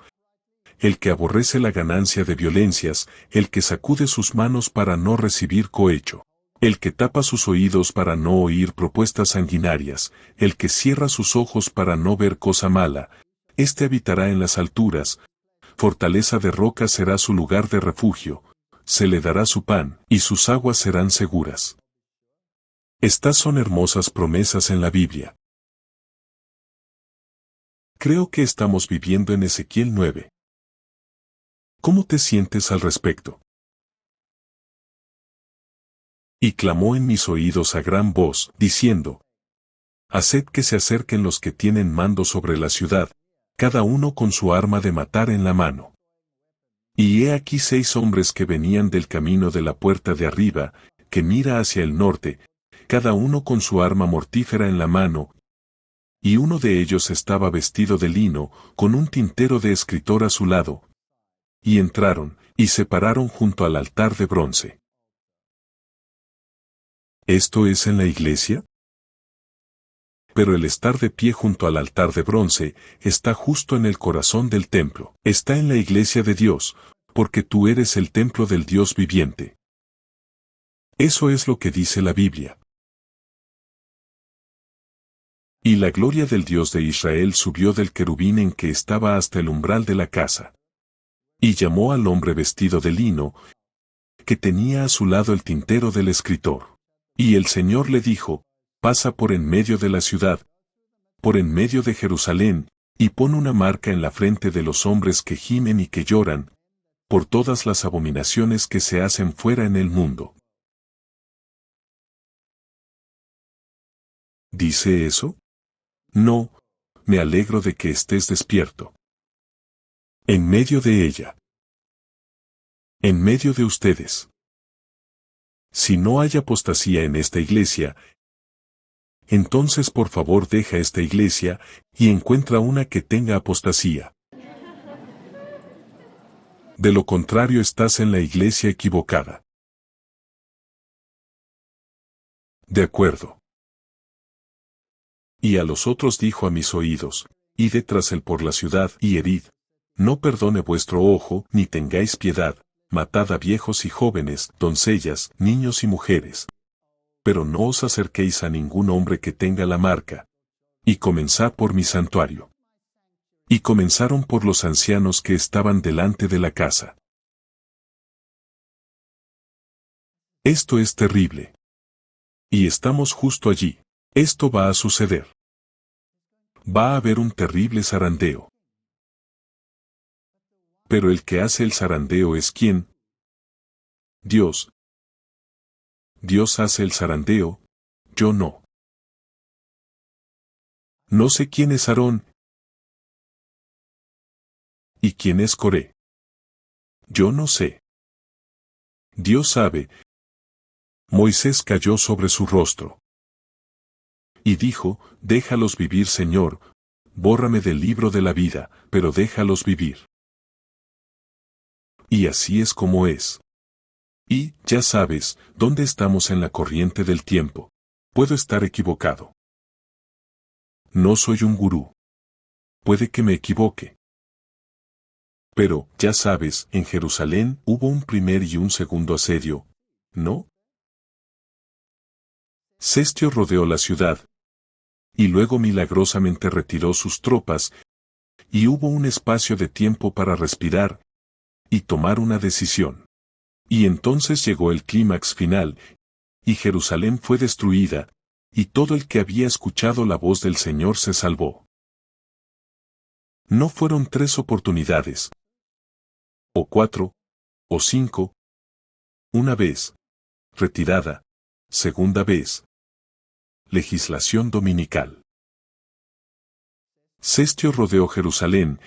el que aborrece la ganancia de violencias, el que sacude sus manos para no recibir cohecho, el que tapa sus oídos para no oír propuestas sanguinarias, el que cierra sus ojos para no ver cosa mala, éste habitará en las alturas, fortaleza de roca será su lugar de refugio, se le dará su pan, y sus aguas serán seguras. Estas son hermosas promesas en la Biblia. Creo que estamos viviendo en Ezequiel 9. ¿Cómo te sientes al respecto? Y clamó en mis oídos a gran voz, diciendo, haced que se acerquen los que tienen mando sobre la ciudad, cada uno con su arma de matar en la mano. Y he aquí 6 hombres que venían del camino de la puerta de arriba, que mira hacia el norte, cada uno con su arma mortífera en la mano, y uno de ellos estaba vestido de lino, con un tintero de escritor a su lado. Y entraron, y se pararon junto al altar de bronce. ¿Esto es en la iglesia? Pero el estar de pie junto al altar de bronce está justo en el corazón del templo. Está en la iglesia de Dios, porque tú eres el templo del Dios viviente. Eso es lo que dice la Biblia. Y la gloria del Dios de Israel subió del querubín en que estaba hasta el umbral de la casa. Y llamó al hombre vestido de lino, que tenía a su lado el tintero del escritor. Y el Señor le dijo, pasa por en medio de la ciudad, por en medio de Jerusalén, y pon una marca en la frente de los hombres que gimen y que lloran, por todas las abominaciones que se hacen fuera en el mundo. ¿Dice eso? No, me alegro de que estés despierto. En medio de ella. En medio de ustedes. Si no hay apostasía en esta iglesia, entonces por favor deja esta iglesia y encuentra una que tenga apostasía. De lo contrario estás en la iglesia equivocada. De acuerdo. Y a los otros dijo a mis oídos, id tras él por la ciudad y herid. No perdone vuestro ojo, ni tengáis piedad, matad a viejos y jóvenes, doncellas, niños y mujeres. Pero no os acerquéis a ningún hombre que tenga la marca. Y comenzad por mi santuario. Y comenzaron por los ancianos que estaban delante de la casa. Esto es terrible. Y estamos justo allí. Esto va a suceder. Va a haber un terrible zarandeo. Pero el que hace el zarandeo es ¿quién? Dios. Dios hace el zarandeo, yo no. No sé quién es Aarón. ¿Y quién es Coré? Yo no sé. Dios sabe. Moisés cayó sobre su rostro. Y dijo, déjalos vivir, Señor, bórrame del libro de la vida, pero déjalos vivir. Y así es como es. Y, ya sabes, ¿dónde estamos en la corriente del tiempo? Puedo estar equivocado. No soy un gurú. Puede que me equivoque. Pero, ya sabes, en Jerusalén hubo un primer y un segundo asedio, ¿no? Cestio rodeó la ciudad. Y luego milagrosamente retiró sus tropas, y hubo un espacio de tiempo para respirar y tomar una decisión. Y entonces llegó el clímax final, y Jerusalén fue destruida, y todo el que había escuchado la voz del Señor se salvó. No fueron 3 oportunidades, o 4, o 5, una vez, retirada, segunda vez. Legislación dominical. Cestio rodeó Jerusalén,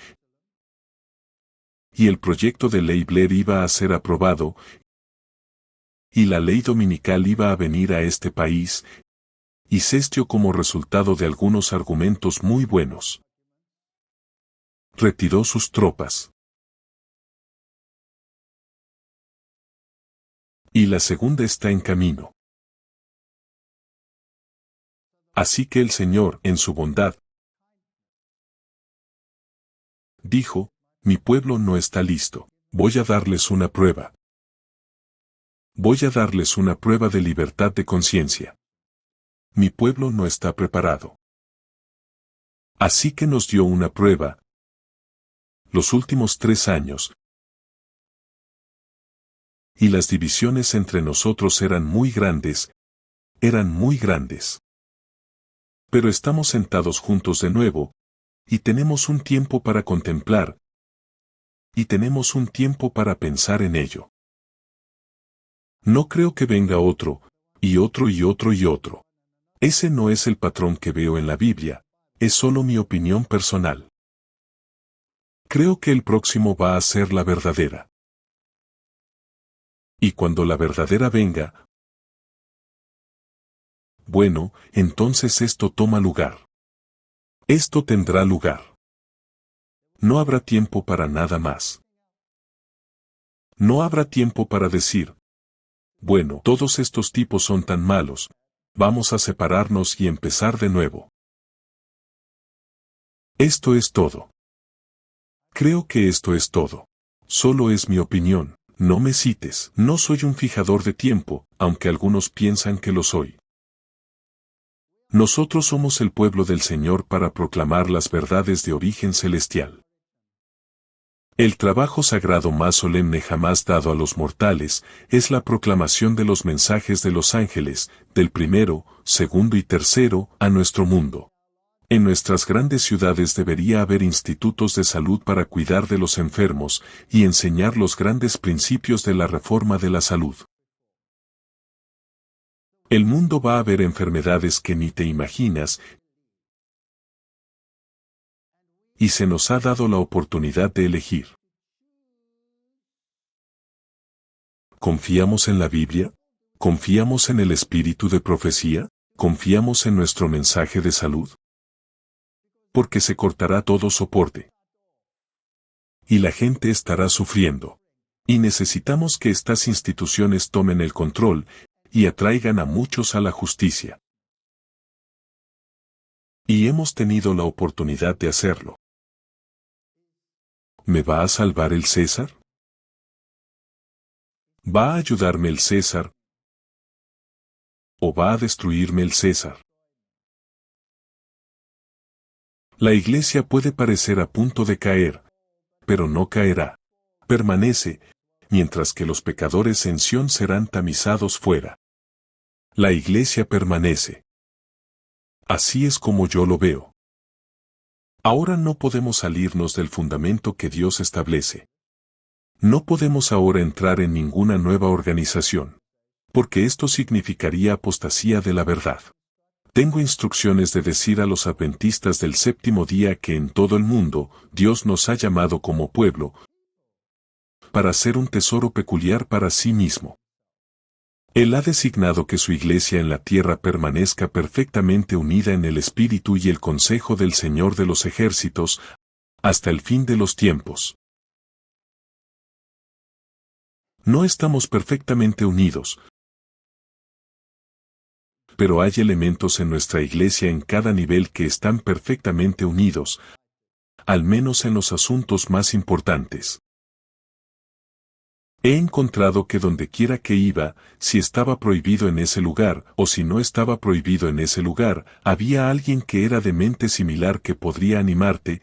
y el proyecto de ley Blair iba a ser aprobado, y la ley dominical iba a venir a este país, y Cestio, como resultado de algunos argumentos muy buenos, retiró sus tropas. Y la segunda está en camino. Así que el Señor, en su bondad, dijo, mi pueblo no está listo, voy a darles una prueba. Voy a darles una prueba de libertad de conciencia. Mi pueblo no está preparado. Así que nos dio una prueba. Los últimos 3 años. Y las divisiones entre nosotros eran muy grandes. Eran muy grandes. Pero estamos sentados juntos de nuevo, y tenemos un tiempo para contemplar, y tenemos un tiempo para pensar en ello. No creo que venga otro, y otro y otro y otro. Ese no es el patrón que veo en la Biblia, es solo mi opinión personal. Creo que el próximo va a ser la verdadera. Y cuando la verdadera venga, bueno, entonces esto toma lugar. Esto tendrá lugar. No habrá tiempo para nada más. No habrá tiempo para decir, bueno, todos estos tipos son tan malos, vamos a separarnos y empezar de nuevo. Esto es todo. Creo que esto es todo. Solo es mi opinión, no me cites. No soy un fijador de tiempo, aunque algunos piensan que lo soy. Nosotros somos el pueblo del Señor para proclamar las verdades de origen celestial. El trabajo sagrado más solemne jamás dado a los mortales es la proclamación de los mensajes de los ángeles, del primero, segundo y tercero, a nuestro mundo. En nuestras grandes ciudades debería haber institutos de salud para cuidar de los enfermos y enseñar los grandes principios de la reforma de la salud. El mundo va a ver enfermedades que ni te imaginas, y se nos ha dado la oportunidad de elegir. ¿Confiamos en la Biblia? ¿Confiamos en el espíritu de profecía? ¿Confiamos en nuestro mensaje de salud? Porque se cortará todo soporte. y la gente estará sufriendo. Y necesitamos que estas instituciones tomen el control y atraigan a muchos a la justicia. Y hemos tenido la oportunidad de hacerlo. ¿Me va a salvar el César? ¿Va a ayudarme el César? ¿O va a destruirme el César? La iglesia puede parecer a punto de caer, pero no caerá. Permanece, mientras que los pecadores en Sión serán tamizados fuera. La iglesia permanece. Así es como yo lo veo. Ahora no podemos salirnos del fundamento que Dios establece. No podemos ahora entrar en ninguna nueva organización, porque esto significaría apostasía de la verdad. Tengo instrucciones de decir a los adventistas del séptimo día que en todo el mundo Dios nos ha llamado como pueblo para ser un tesoro peculiar para sí mismo. Él ha designado que su iglesia en la tierra permanezca perfectamente unida en el espíritu y el consejo del Señor de los ejércitos, hasta el fin de los tiempos. No estamos perfectamente unidos, pero hay elementos en nuestra iglesia en cada nivel que están perfectamente unidos, al menos en los asuntos más importantes. He encontrado que donde quiera que iba, si estaba prohibido en ese lugar o si no estaba prohibido en ese lugar, había alguien que era de mente similar que podría animarte,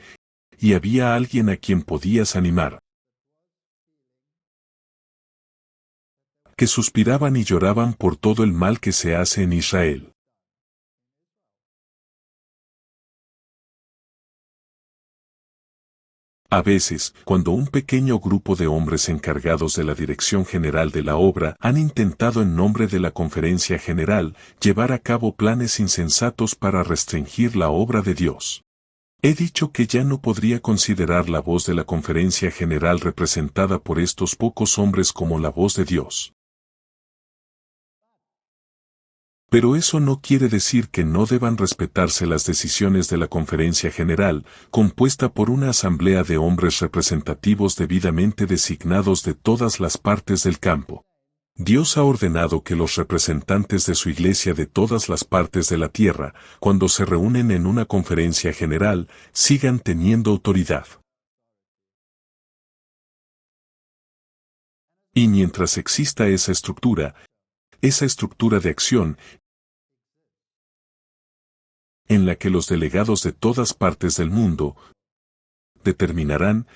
y había alguien a quien podías animar. Que suspiraban y lloraban por todo el mal que se hace en Israel. A veces, cuando un pequeño grupo de hombres encargados de la dirección general de la obra han intentado en nombre de la conferencia general llevar a cabo planes insensatos para restringir la obra de Dios. He dicho que ya no podría considerar la voz de la conferencia general representada por estos pocos hombres como la voz de Dios. Pero eso no quiere decir que no deban respetarse las decisiones de la Conferencia General, compuesta por una asamblea de hombres representativos debidamente designados de todas las partes del campo. Dios ha ordenado que los representantes de su iglesia de todas las partes de la tierra, cuando se reúnen en una conferencia general, sigan teniendo autoridad. Y mientras exista esa estructura de acción, en la que los delegados de todas partes del mundo determinarán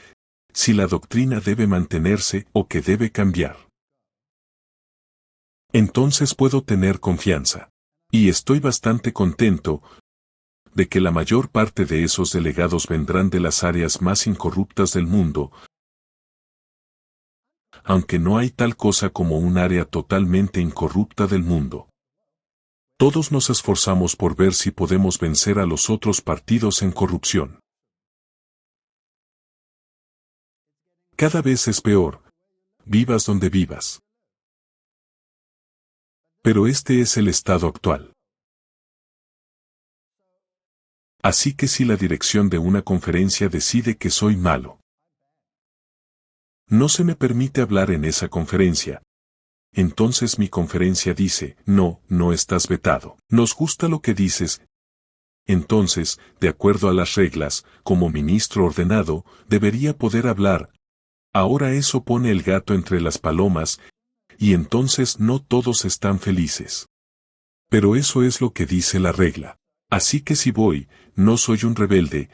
si la doctrina debe mantenerse o que debe cambiar. Entonces puedo tener confianza. Y estoy bastante contento de que la mayor parte de esos delegados vendrán de las áreas más incorruptas del mundo, aunque no hay tal cosa como un área totalmente incorrupta del mundo. Todos nos esforzamos por ver si podemos vencer a los otros partidos en corrupción. Cada vez es peor, vivas donde vivas. Pero este es el estado actual. Así que si la dirección de una conferencia decide que soy malo, no se me permite hablar en esa conferencia. Entonces mi conferencia dice, no, no estás vetado. Nos gusta lo que dices. Entonces, de acuerdo a las reglas, como ministro ordenado, debería poder hablar. Ahora eso pone el gato entre las palomas, y entonces no todos están felices. Pero eso es lo que dice la regla. Así que si voy, no soy un rebelde,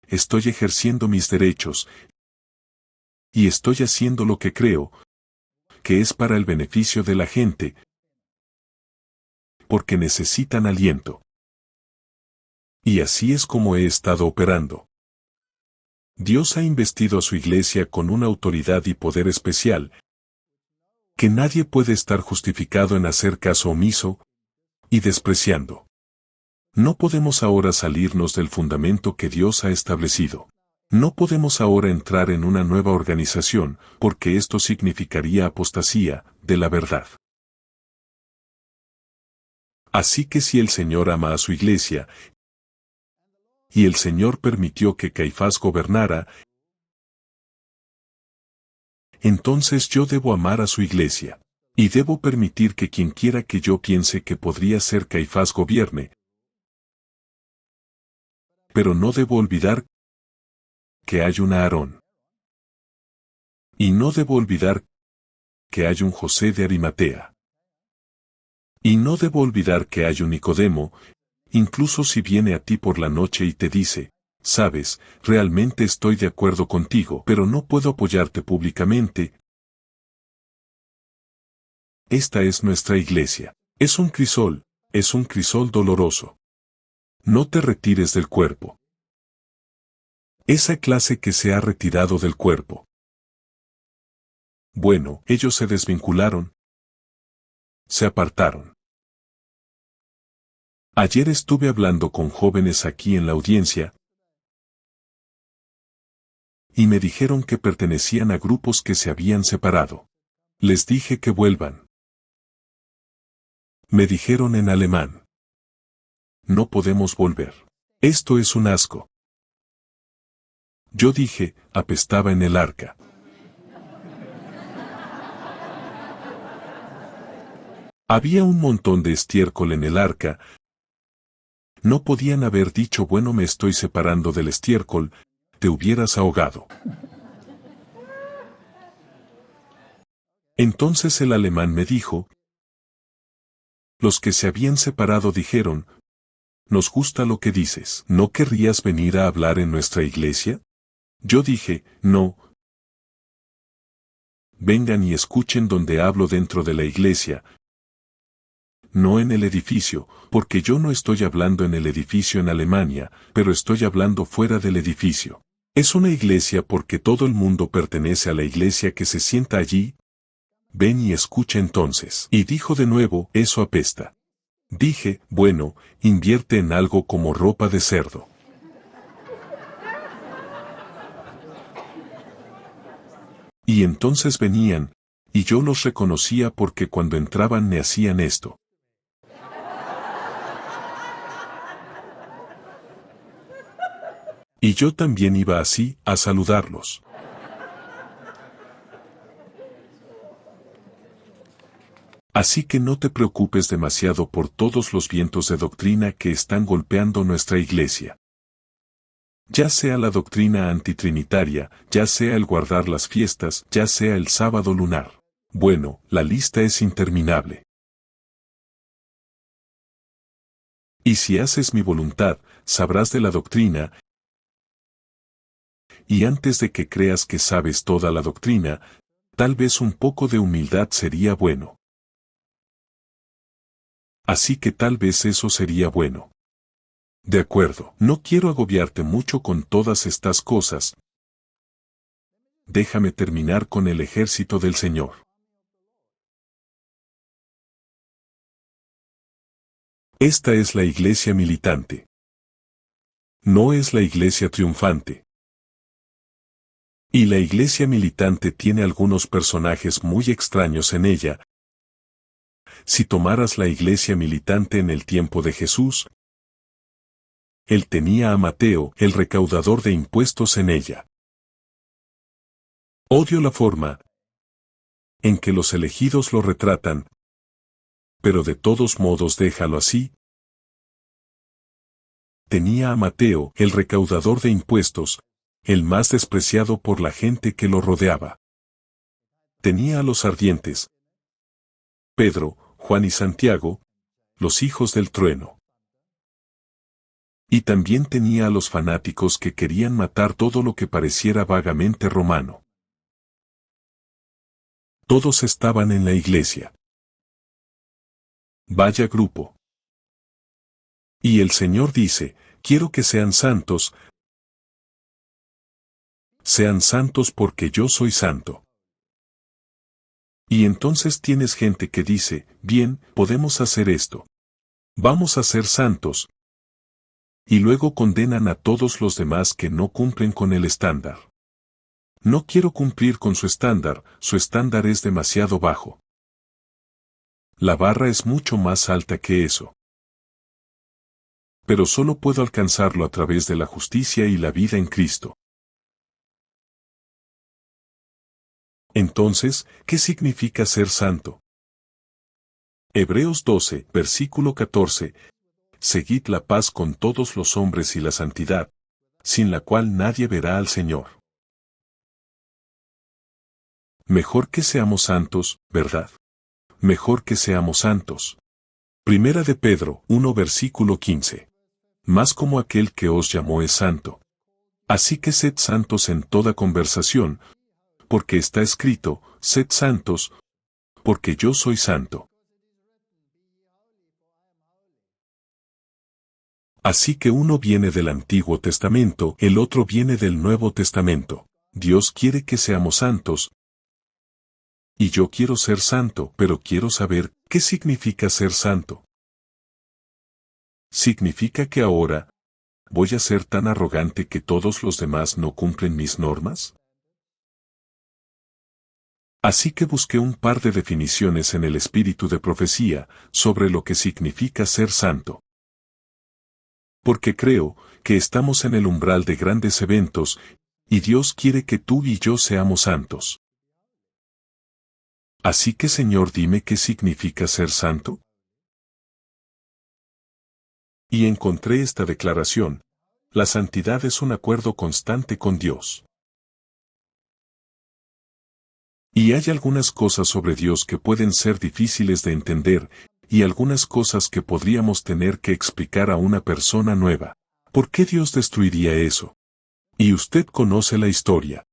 estoy ejerciendo mis derechos, y estoy haciendo lo que creo, que es para el beneficio de la gente, porque necesitan aliento. Y así es como he estado operando. Dios ha investido a su iglesia con una autoridad y poder especial, que nadie puede estar justificado en hacer caso omiso y despreciando. No podemos ahora salirnos del fundamento que Dios ha establecido. No podemos ahora entrar en una nueva organización, porque esto significaría apostasía de la verdad. Así que si el Señor ama a su iglesia, y el Señor permitió que Caifás gobernara, entonces yo debo amar a su iglesia. Y debo permitir que quien quiera que yo piense que podría ser Caifás gobierne. Pero no debo olvidar que hay un Aarón. Y no debo olvidar que hay un José de Arimatea. Y no debo olvidar que hay un Nicodemo, incluso si viene a ti por la noche y te dice, sabes, realmente estoy de acuerdo contigo, pero no puedo apoyarte públicamente. Esta es nuestra iglesia. Es un crisol doloroso. No te retires del cuerpo. Esa clase que se ha retirado del cuerpo. Bueno, ellos se desvincularon. Se apartaron. Ayer estuve hablando con jóvenes aquí en la audiencia y me dijeron que pertenecían a grupos que se habían separado. Les dije que vuelvan. Me dijeron en alemán. No podemos volver. Esto es un asco. Yo dije, apestaba en el arca. Había un montón de estiércol en el arca. No podían haber dicho, bueno, me estoy separando del estiércol, te hubieras ahogado. Entonces el alemán me dijo, los que se habían separado dijeron, nos gusta lo que dices, ¿no querrías venir a hablar en nuestra iglesia? Yo dije, no. Vengan y escuchen donde hablo dentro de la iglesia, no en el edificio, porque yo no estoy hablando en el edificio en Alemania, pero estoy hablando fuera del edificio. Es una iglesia porque todo el mundo pertenece a la iglesia que se sienta allí. Ven y escucha entonces. Y dijo de nuevo, eso apesta. Dije, bueno, invierte en algo como ropa de cerdo. Y entonces venían, y yo los reconocía porque cuando entraban me hacían esto. Y yo también iba así, a saludarlos. Así que no te preocupes demasiado por todos los vientos de doctrina que están golpeando nuestra iglesia. Ya sea la doctrina antitrinitaria, ya sea el guardar las fiestas, ya sea el sábado lunar. Bueno, la lista es interminable. Y si haces mi voluntad, sabrás de la doctrina, y antes de que creas que sabes toda la doctrina, tal vez un poco de humildad sería bueno. Así que tal vez eso sería bueno. De acuerdo, no quiero agobiarte mucho con todas estas cosas. Déjame terminar con el ejército del Señor. Esta es la iglesia militante. No es la iglesia triunfante. Y la iglesia militante tiene algunos personajes muy extraños en ella. Si tomaras la iglesia militante en el tiempo de Jesús, él tenía a Mateo, el recaudador de impuestos, en ella. Odio la forma en que los elegidos lo retratan, pero de todos modos déjalo así. Tenía a Mateo, el recaudador de impuestos, el más despreciado por la gente que lo rodeaba. Tenía a los ardientes, Pedro, Juan y Santiago, los hijos del trueno. Y también tenía a los fanáticos que querían matar todo lo que pareciera vagamente romano. Todos estaban en la iglesia. Vaya grupo. Y el Señor dice, quiero que sean santos. Sean santos porque yo soy santo. Y entonces tienes gente que dice, bien, podemos hacer esto. Vamos a ser santos. Y luego condenan a todos los demás que no cumplen con el estándar. No quiero cumplir con su estándar es demasiado bajo. La barra es mucho más alta que eso. Pero solo puedo alcanzarlo a través de la justicia y la vida en Cristo. Entonces, ¿qué significa ser santo? Hebreos 12, versículo 14. Seguid la paz con todos los hombres y la santidad, sin la cual nadie verá al Señor. Mejor que seamos santos, ¿verdad? Mejor que seamos santos. Primera de Pedro 1 versículo 15. Más como aquel que os llamó es santo. Así que sed santos en toda conversación, porque está escrito, sed santos, porque yo soy santo. Así que uno viene del Antiguo Testamento, el otro viene del Nuevo Testamento. Dios quiere que seamos santos, y yo quiero ser santo, pero quiero saber, ¿qué significa ser santo? ¿Significa que ahora voy a ser tan arrogante que todos los demás no cumplen mis normas? Así que busqué un par de definiciones en el espíritu de profecía sobre lo que significa ser santo. Porque creo que estamos en el umbral de grandes eventos, y Dios quiere que tú y yo seamos santos. Así que Señor, dime qué significa ser santo. Y encontré esta declaración: la santidad es un acuerdo constante con Dios. Y hay algunas cosas sobre Dios que pueden ser difíciles de entender, y algunas cosas que podríamos tener que explicar a una persona nueva. ¿Por qué Dios destruiría eso? Y usted conoce la historia.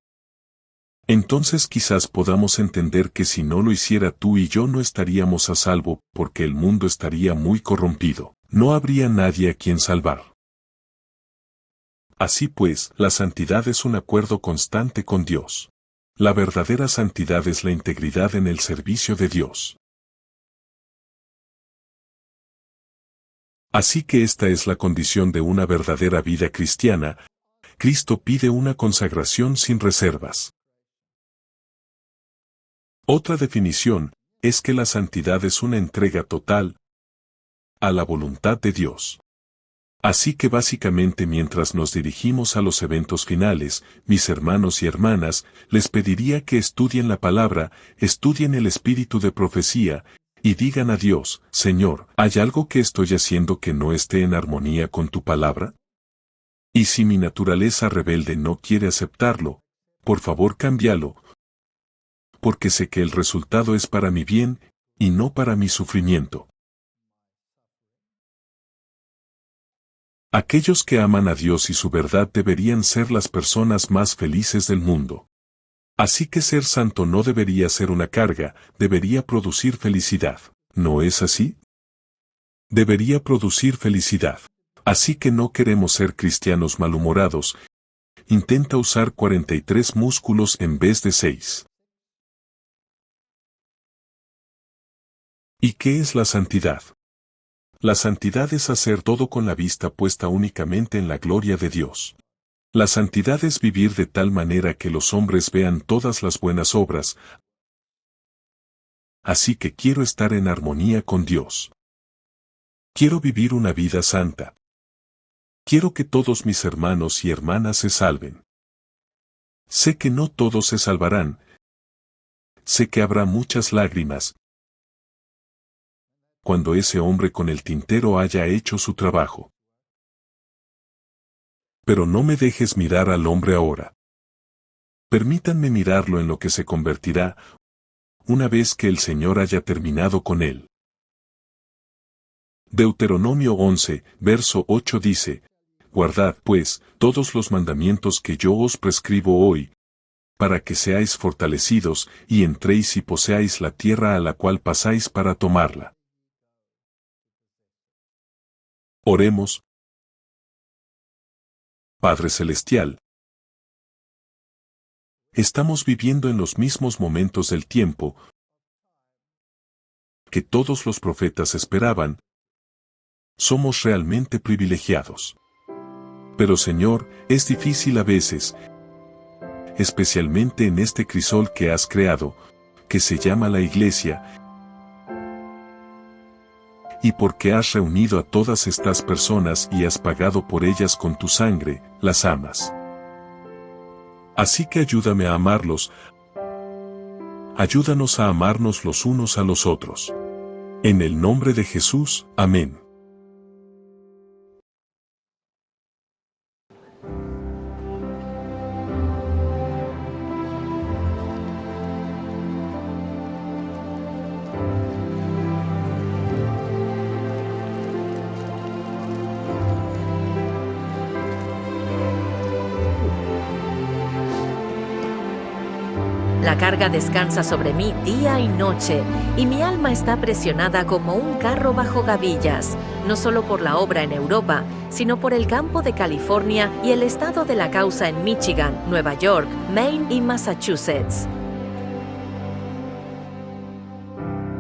Entonces quizás podamos entender que si no lo hiciera, tú y yo no estaríamos a salvo, porque el mundo estaría muy corrompido. No habría nadie a quien salvar. Así pues, la santidad es un acuerdo constante con Dios. La verdadera santidad es la integridad en el servicio de Dios. Así que esta es la condición de una verdadera vida cristiana. Cristo pide una consagración sin reservas. Otra definición es que la santidad es una entrega total a la voluntad de Dios. Así que básicamente, mientras nos dirigimos a los eventos finales, mis hermanos y hermanas, les pediría que estudien la palabra, estudien el espíritu de profecía, y digan a Dios: Señor, ¿hay algo que estoy haciendo que no esté en armonía con tu palabra? Y si mi naturaleza rebelde no quiere aceptarlo, por favor cámbialo, porque sé que el resultado es para mi bien, y no para mi sufrimiento. Aquellos que aman a Dios y su verdad deberían ser las personas más felices del mundo. Así que ser santo no debería ser una carga, debería producir felicidad. ¿No es así? Debería producir felicidad. Así que no queremos ser cristianos malhumorados. Intenta usar 43 músculos en vez de 6. ¿Y qué es la santidad? La santidad es hacer todo con la vista puesta únicamente en la gloria de Dios. La santidad es vivir de tal manera que los hombres vean todas las buenas obras. Así que quiero estar en armonía con Dios. Quiero vivir una vida santa. Quiero que todos mis hermanos y hermanas se salven. Sé que no todos se salvarán. Sé que habrá muchas lágrimas cuando ese hombre con el tintero haya hecho su trabajo. Pero no me dejes mirar al hombre ahora. Permítanme mirarlo en lo que se convertirá una vez que el Señor haya terminado con él. Deuteronomio 11, verso 8 dice: Guardad, pues, todos los mandamientos que yo os prescribo hoy, para que seáis fortalecidos, y entréis y poseáis la tierra a la cual pasáis para tomarla. Oremos. Padre Celestial, estamos viviendo en los mismos momentos del tiempo que todos los profetas esperaban. Somos realmente privilegiados. Pero Señor, es difícil a veces, especialmente en este crisol que has creado, que se llama la Iglesia, y porque has reunido a todas estas personas y has pagado por ellas con tu sangre, las amas. Así que ayúdame a amarlos, ayúdanos a amarnos los unos a los otros. En el nombre de Jesús, amén. La carga descansa sobre mí día y noche, y mi alma está presionada como un carro bajo gavillas, no solo por la obra en Europa, sino por el campo de California y el estado de la causa en Michigan, Nueva York, Maine y Massachusetts.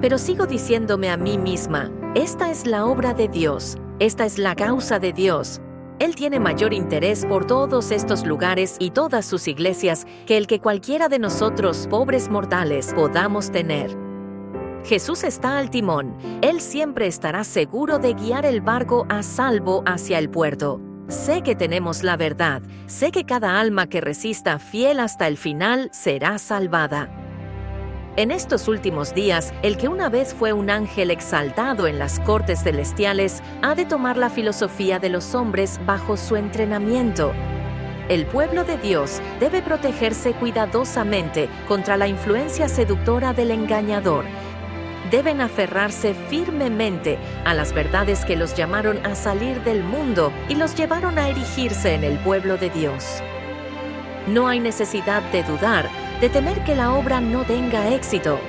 Pero sigo diciéndome a mí misma, esta es la obra de Dios, esta es la causa de Dios. Él tiene mayor interés por todos estos lugares y todas sus iglesias que el que cualquiera de nosotros, pobres mortales, podamos tener. Jesús está al timón. Él siempre estará seguro de guiar el barco a salvo hacia el puerto. Sé que tenemos la verdad. Sé que cada alma que resista fiel hasta el final será salvada. En estos últimos días, el que una vez fue un ángel exaltado en las cortes celestiales ha de tomar la filosofía de los hombres bajo su entrenamiento. El pueblo de Dios debe protegerse cuidadosamente contra la influencia seductora del engañador. Deben aferrarse firmemente a las verdades que los llamaron a salir del mundo y los llevaron a erigirse en el pueblo de Dios. No hay necesidad de dudar, de temer que la obra no tenga éxito.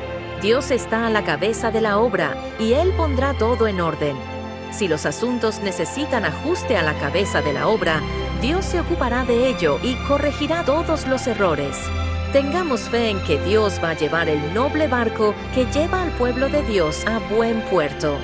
Dios está a la cabeza de la obra y Él pondrá todo en orden. Si los asuntos necesitan ajuste a la cabeza de la obra, Dios se ocupará de ello y corregirá todos los errores. Tengamos fe en que Dios va a llevar el noble barco que lleva al pueblo de Dios a buen puerto.